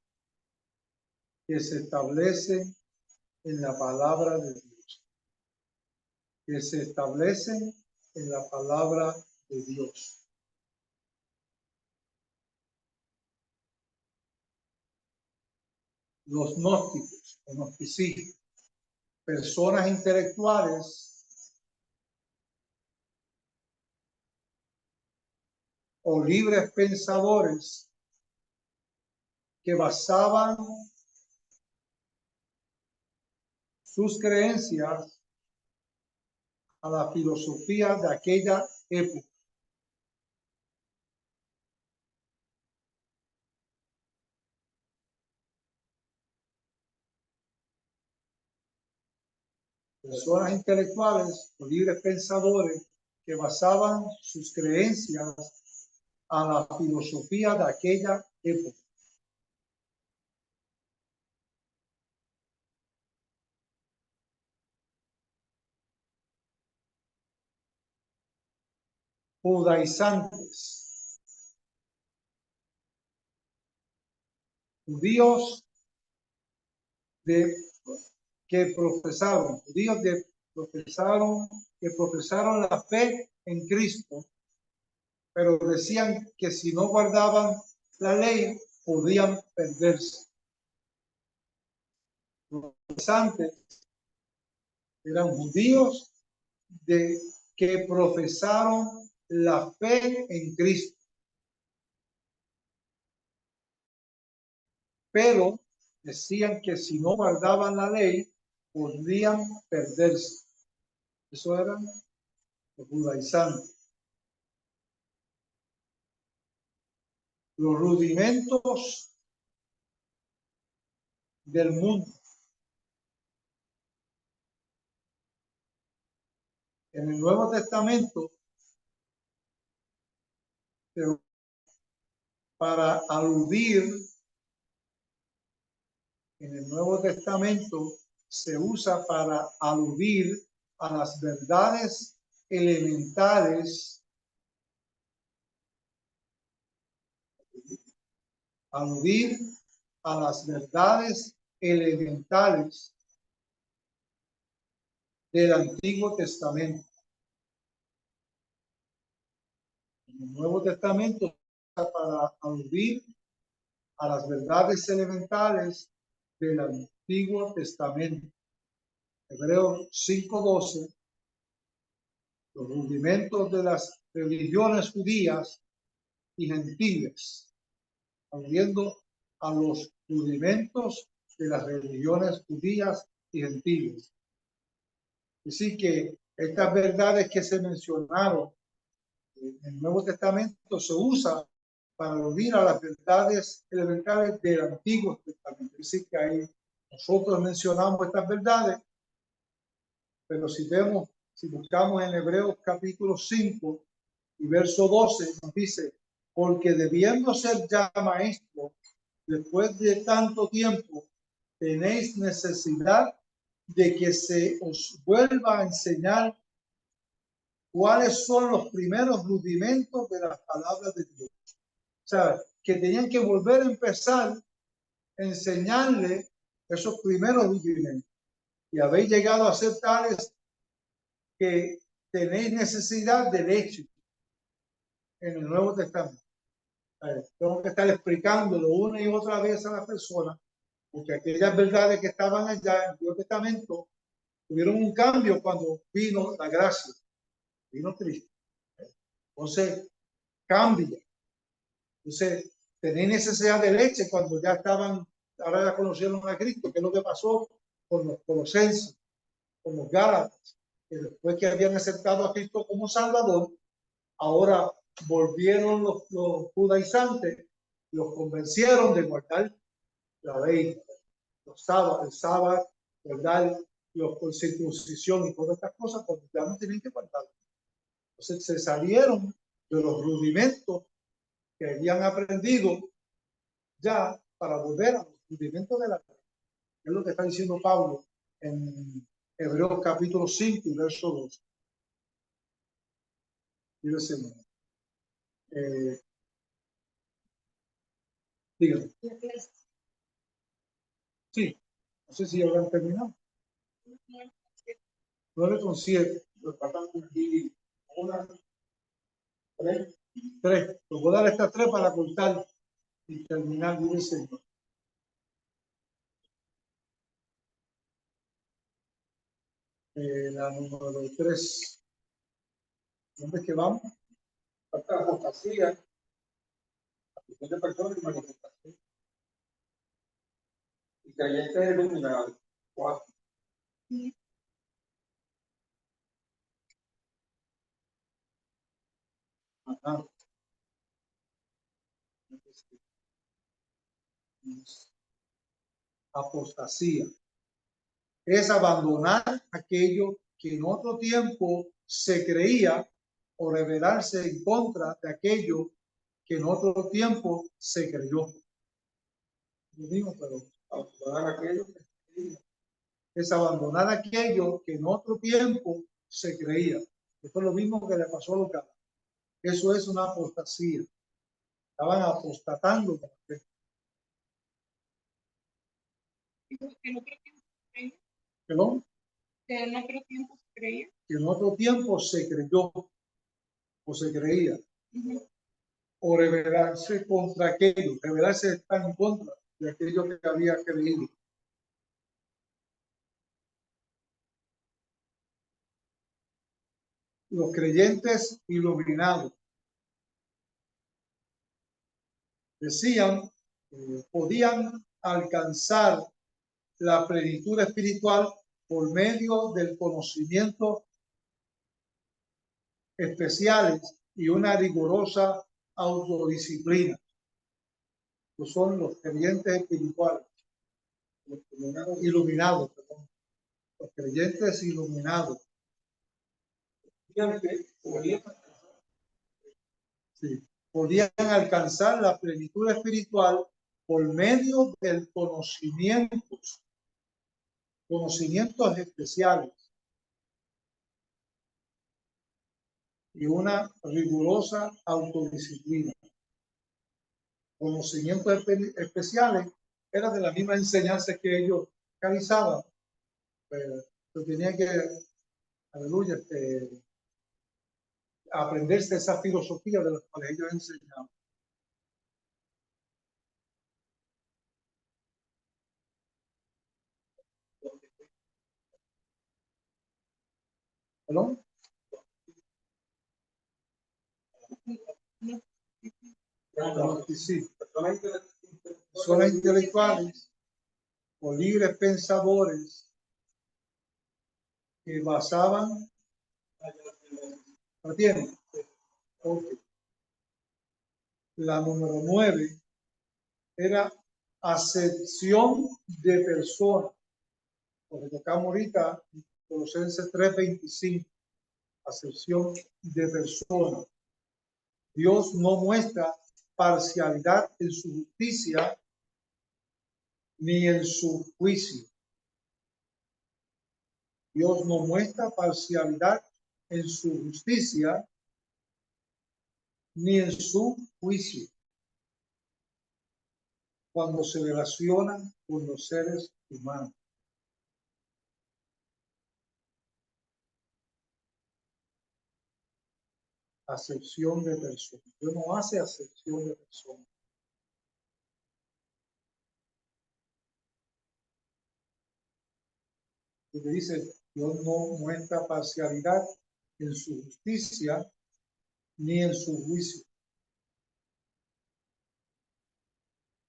que se establecen en la palabra de Dios. Que se establecen en la palabra de Dios. Los gnósticos, o gnosticistas, personas intelectuales o libres pensadores que basaban sus creencias a la filosofía de aquella época. Personas intelectuales o libres pensadores que basaban sus creencias a la filosofía de aquella época. judaizantes, judíos que profesaron la fe en Cristo, pero decían que si no guardaban la ley podían perderse. Los antes eran judíos que profesaron la fe en Cristo, pero decían que si no guardaban la ley podrían perderse. Eso eran los judaizantes. Los rudimentos del mundo. En el Nuevo Testamento, para aludir, en el Nuevo Testamento se usa para aludir a las verdades elementales, aludir a las verdades elementales del Antiguo Testamento. En el Nuevo Testamento para aludir a las verdades elementales del Antiguo Testamento. Hebreos 5:12, los rudimentos de las religiones judías y gentiles, aludiendo a los rudimentos de las religiones judías y gentiles. Así que estas verdades que se mencionaron en el Nuevo Testamento se usan para aludir a las verdades elementales del Antiguo Testamento. Es decir, que ahí nosotros mencionamos estas verdades, pero si buscamos en Hebreos capítulo 5 y verso 12, nos dice, porque debiendo ser ya maestros, después de tanto tiempo, tenéis necesidad de que se os vuelva a enseñar cuáles son los primeros rudimentos de las palabras de Dios. O sea, que tenían que volver a empezar a enseñarle esos primeros rudimentos. Y habéis llegado a ser tales que tenéis necesidad de leche en el Nuevo Testamento. Tengo que estar explicándolo una y otra vez a la persona, porque aquellas verdades que estaban allá en el Nuevo Testamento tuvieron un cambio cuando vino la gracia, vino Cristo. Entonces, cambia. Entonces, tenéis necesidad de leche cuando ya estaban, ahora ya conocieron a Cristo. ¿Qué es lo que pasó con los colosenses, con los gálatas? Que después que habían aceptado a Cristo como Salvador, ahora volvieron los judaizantes, los convencieron de guardar la ley, el sábado, guardar los circuncisión y todas estas cosas, porque ya no tienen que guardar. Entonces se salieron de los rudimentos que habían aprendido ya para volver a los rudimentos de la ley. Es lo que está diciendo Pablo en Hebreos capítulo 5 y verso 2. Dice, dígame. Sí, no sé si habrán terminado. 9:7. Los faltan aquí una, tres. Los voy a dar estas tres para cortar y terminar. Dice, la número 3. ¿Dónde es que vamos? Falta la apostasía, la cuestión de personas y manifestación. Y creyentes iluminados. 4. Ajá. Apostasía es abandonar aquello que en otro tiempo se creía o rebelarse en contra de aquello que en otro tiempo se creyó. Yo digo, pero abandonar aquello que se creía. Es abandonar aquello que en otro tiempo se creía. Esto es lo mismo que le pasó a los gálatas. Eso es una apostasía. Estaban apostatando. Que en otro tiempo se creía, Perdón, que en otro tiempo se creía. que en otro tiempo se creyó o se creía. Ujú. O rebelarse contra aquello. Rebelarse está en contra de aquello que había creído. Los creyentes iluminados decían que podían alcanzar la plenitud espiritual por medio del conocimiento especiales y una rigurosa autodisciplina. Estos son los creyentes espirituales, los iluminados, perdón. Los creyentes iluminados. Sí, podían alcanzar la plenitud espiritual por medio del conocimientos especiales y una rigurosa autodisciplina. Conocimientos especiales era de la misma enseñanza que ellos realizaban, pero tenían que, aleluya, aprenderse esa filosofía de las cuales ellos enseñaban. ¿Perdón? Sí. Personas intelectuales o libres pensadores que basaban, ¿entiendes? Okay. La número 9 era acepción de personas. Porque tocamos ahorita Colosenses 3:25, acepción de personas. Dios no muestra parcialidad en su justicia ni en su juicio. Dios no muestra parcialidad en su justicia ni en su juicio cuando se relaciona con los seres humanos. Acepción de personas. Dios no hace acepción de personas. Y le dice, Dios no muestra parcialidad en su justicia ni en su juicio.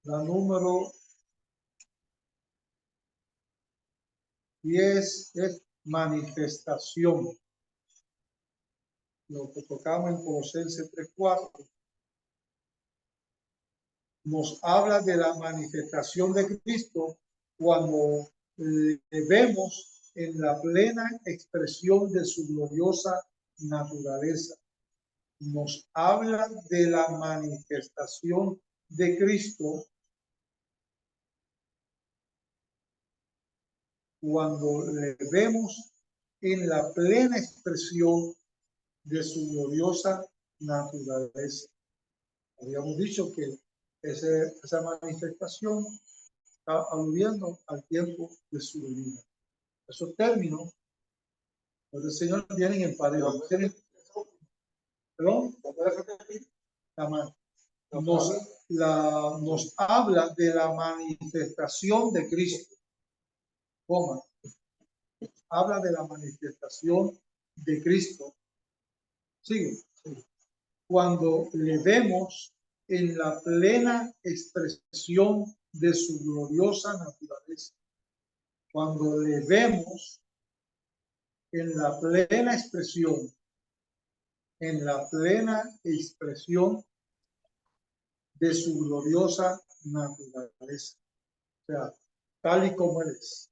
La número 10 es manifestación. Lo que tocamos en Colosenses 3:4 nos habla de la manifestación de Cristo cuando vemos en la plena expresión de su gloriosa naturaleza. Nos habla de la manifestación de Cristo cuando le vemos en la plena expresión de su gloriosa naturaleza. Habíamos dicho que esa manifestación está aludiendo al tiempo de su venida. Esos términos, los del Señor vienen en pareja. ¿Perdón? Nos habla de la manifestación de Cristo. Coma. Habla de la manifestación de Cristo. Sigue. Cuando le vemos en la plena expresión de su gloriosa naturaleza. Cuando le vemos en la plena expresión de su gloriosa naturaleza. O sea, tal y como Él es.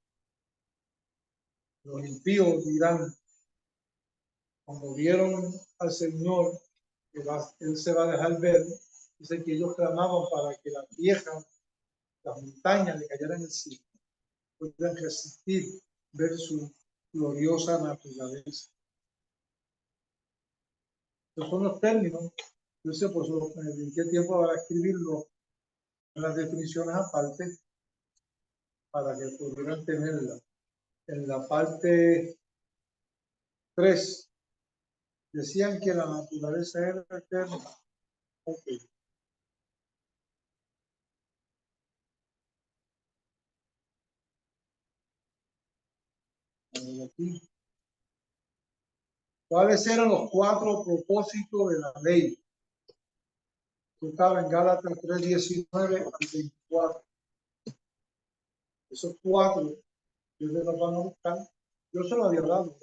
Los impíos dirán, cuando vieron al Señor, que Él se va a dejar ver, dice que ellos clamaban para que las viejas, las montañas le cayeran encima, puedan resistir ver su gloriosa naturaleza. Estos son los términos. Yo sé, pues, me dediqué tiempo a escribirlo en las definiciones aparte para que pudieran tenerla. En la parte 3 decían que la naturaleza era eterna. Ok. A ver aquí. ¿Cuáles eran los 4 propósitos de la ley? Esto estaba en Gálatas 3:19 al 24. Esos 4, yo se los van a buscar. Yo se los había dado.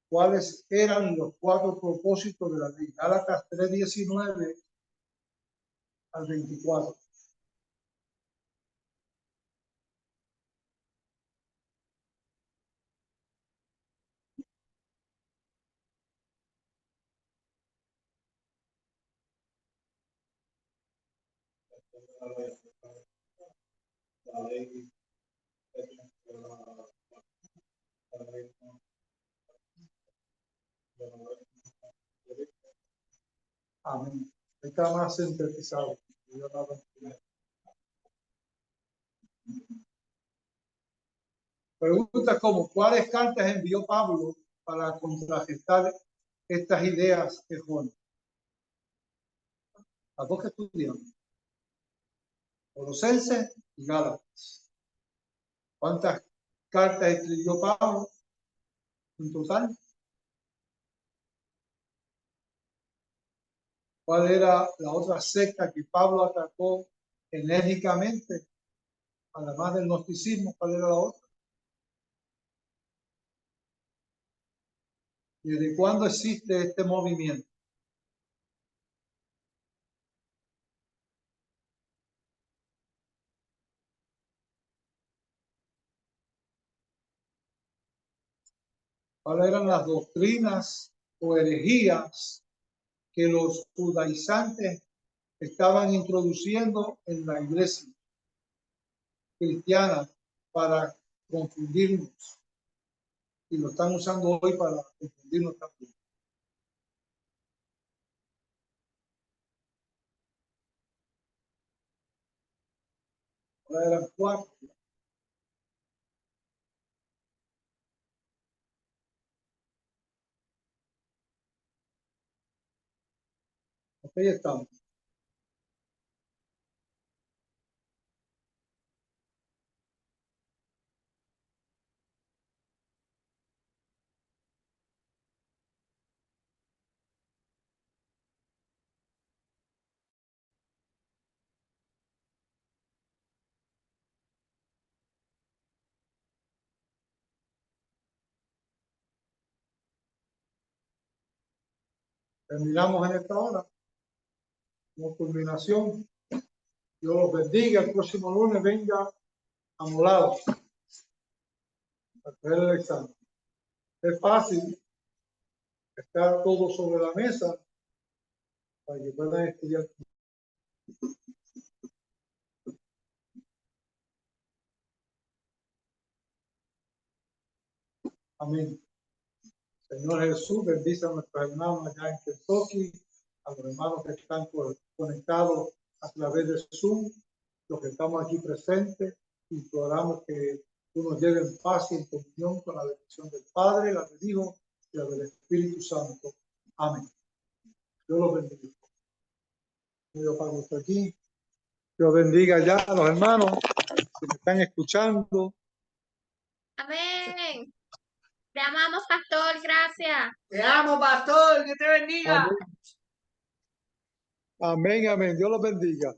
¿Cuáles eran los 4 propósitos de la ley? Gálatas 3:19 al 24. Amén. Está más sintetizado. Pregunta como, ¿cuáles cartas envió Pablo para contrarrestar estas ideas erróneas? Las dos que estudiamos. Colosenses y Gálatas. ¿Cuántas cartas escribió Pablo en total? ¿Cuál era la otra secta que Pablo atacó enérgicamente? Además del gnosticismo, ¿cuál era la otra? ¿Desde cuándo existe este movimiento? ¿Cuáles eran las doctrinas o herejías que los judaizantes estaban introduciendo en la iglesia cristiana para confundirnos? Y lo están usando hoy para confundirnos también. Ahora eran 4. Aquí estamos. Terminamos en esta hora. Como culminación, Dios los bendiga. El próximo lunes venga amolado a hacer el examen. Es fácil, está todo sobre la mesa para que puedan estudiar. Amén. Señor Jesús, bendice a nuestros hermanos allá en Kentucky, a los hermanos que están conectados a través de Zoom, los que estamos aquí presentes, imploramos que tú nos lleves en paz y en comunión con la bendición del Padre, la del Hijo y la del Espíritu Santo. Amén. Dios los bendiga. Dios para nosotros aquí. Dios bendiga ya a los hermanos que me están escuchando. Amén. Te amamos, pastor. Gracias. Te amo, pastor. Que te bendiga. Amén. Amén, amén. Dios los bendiga.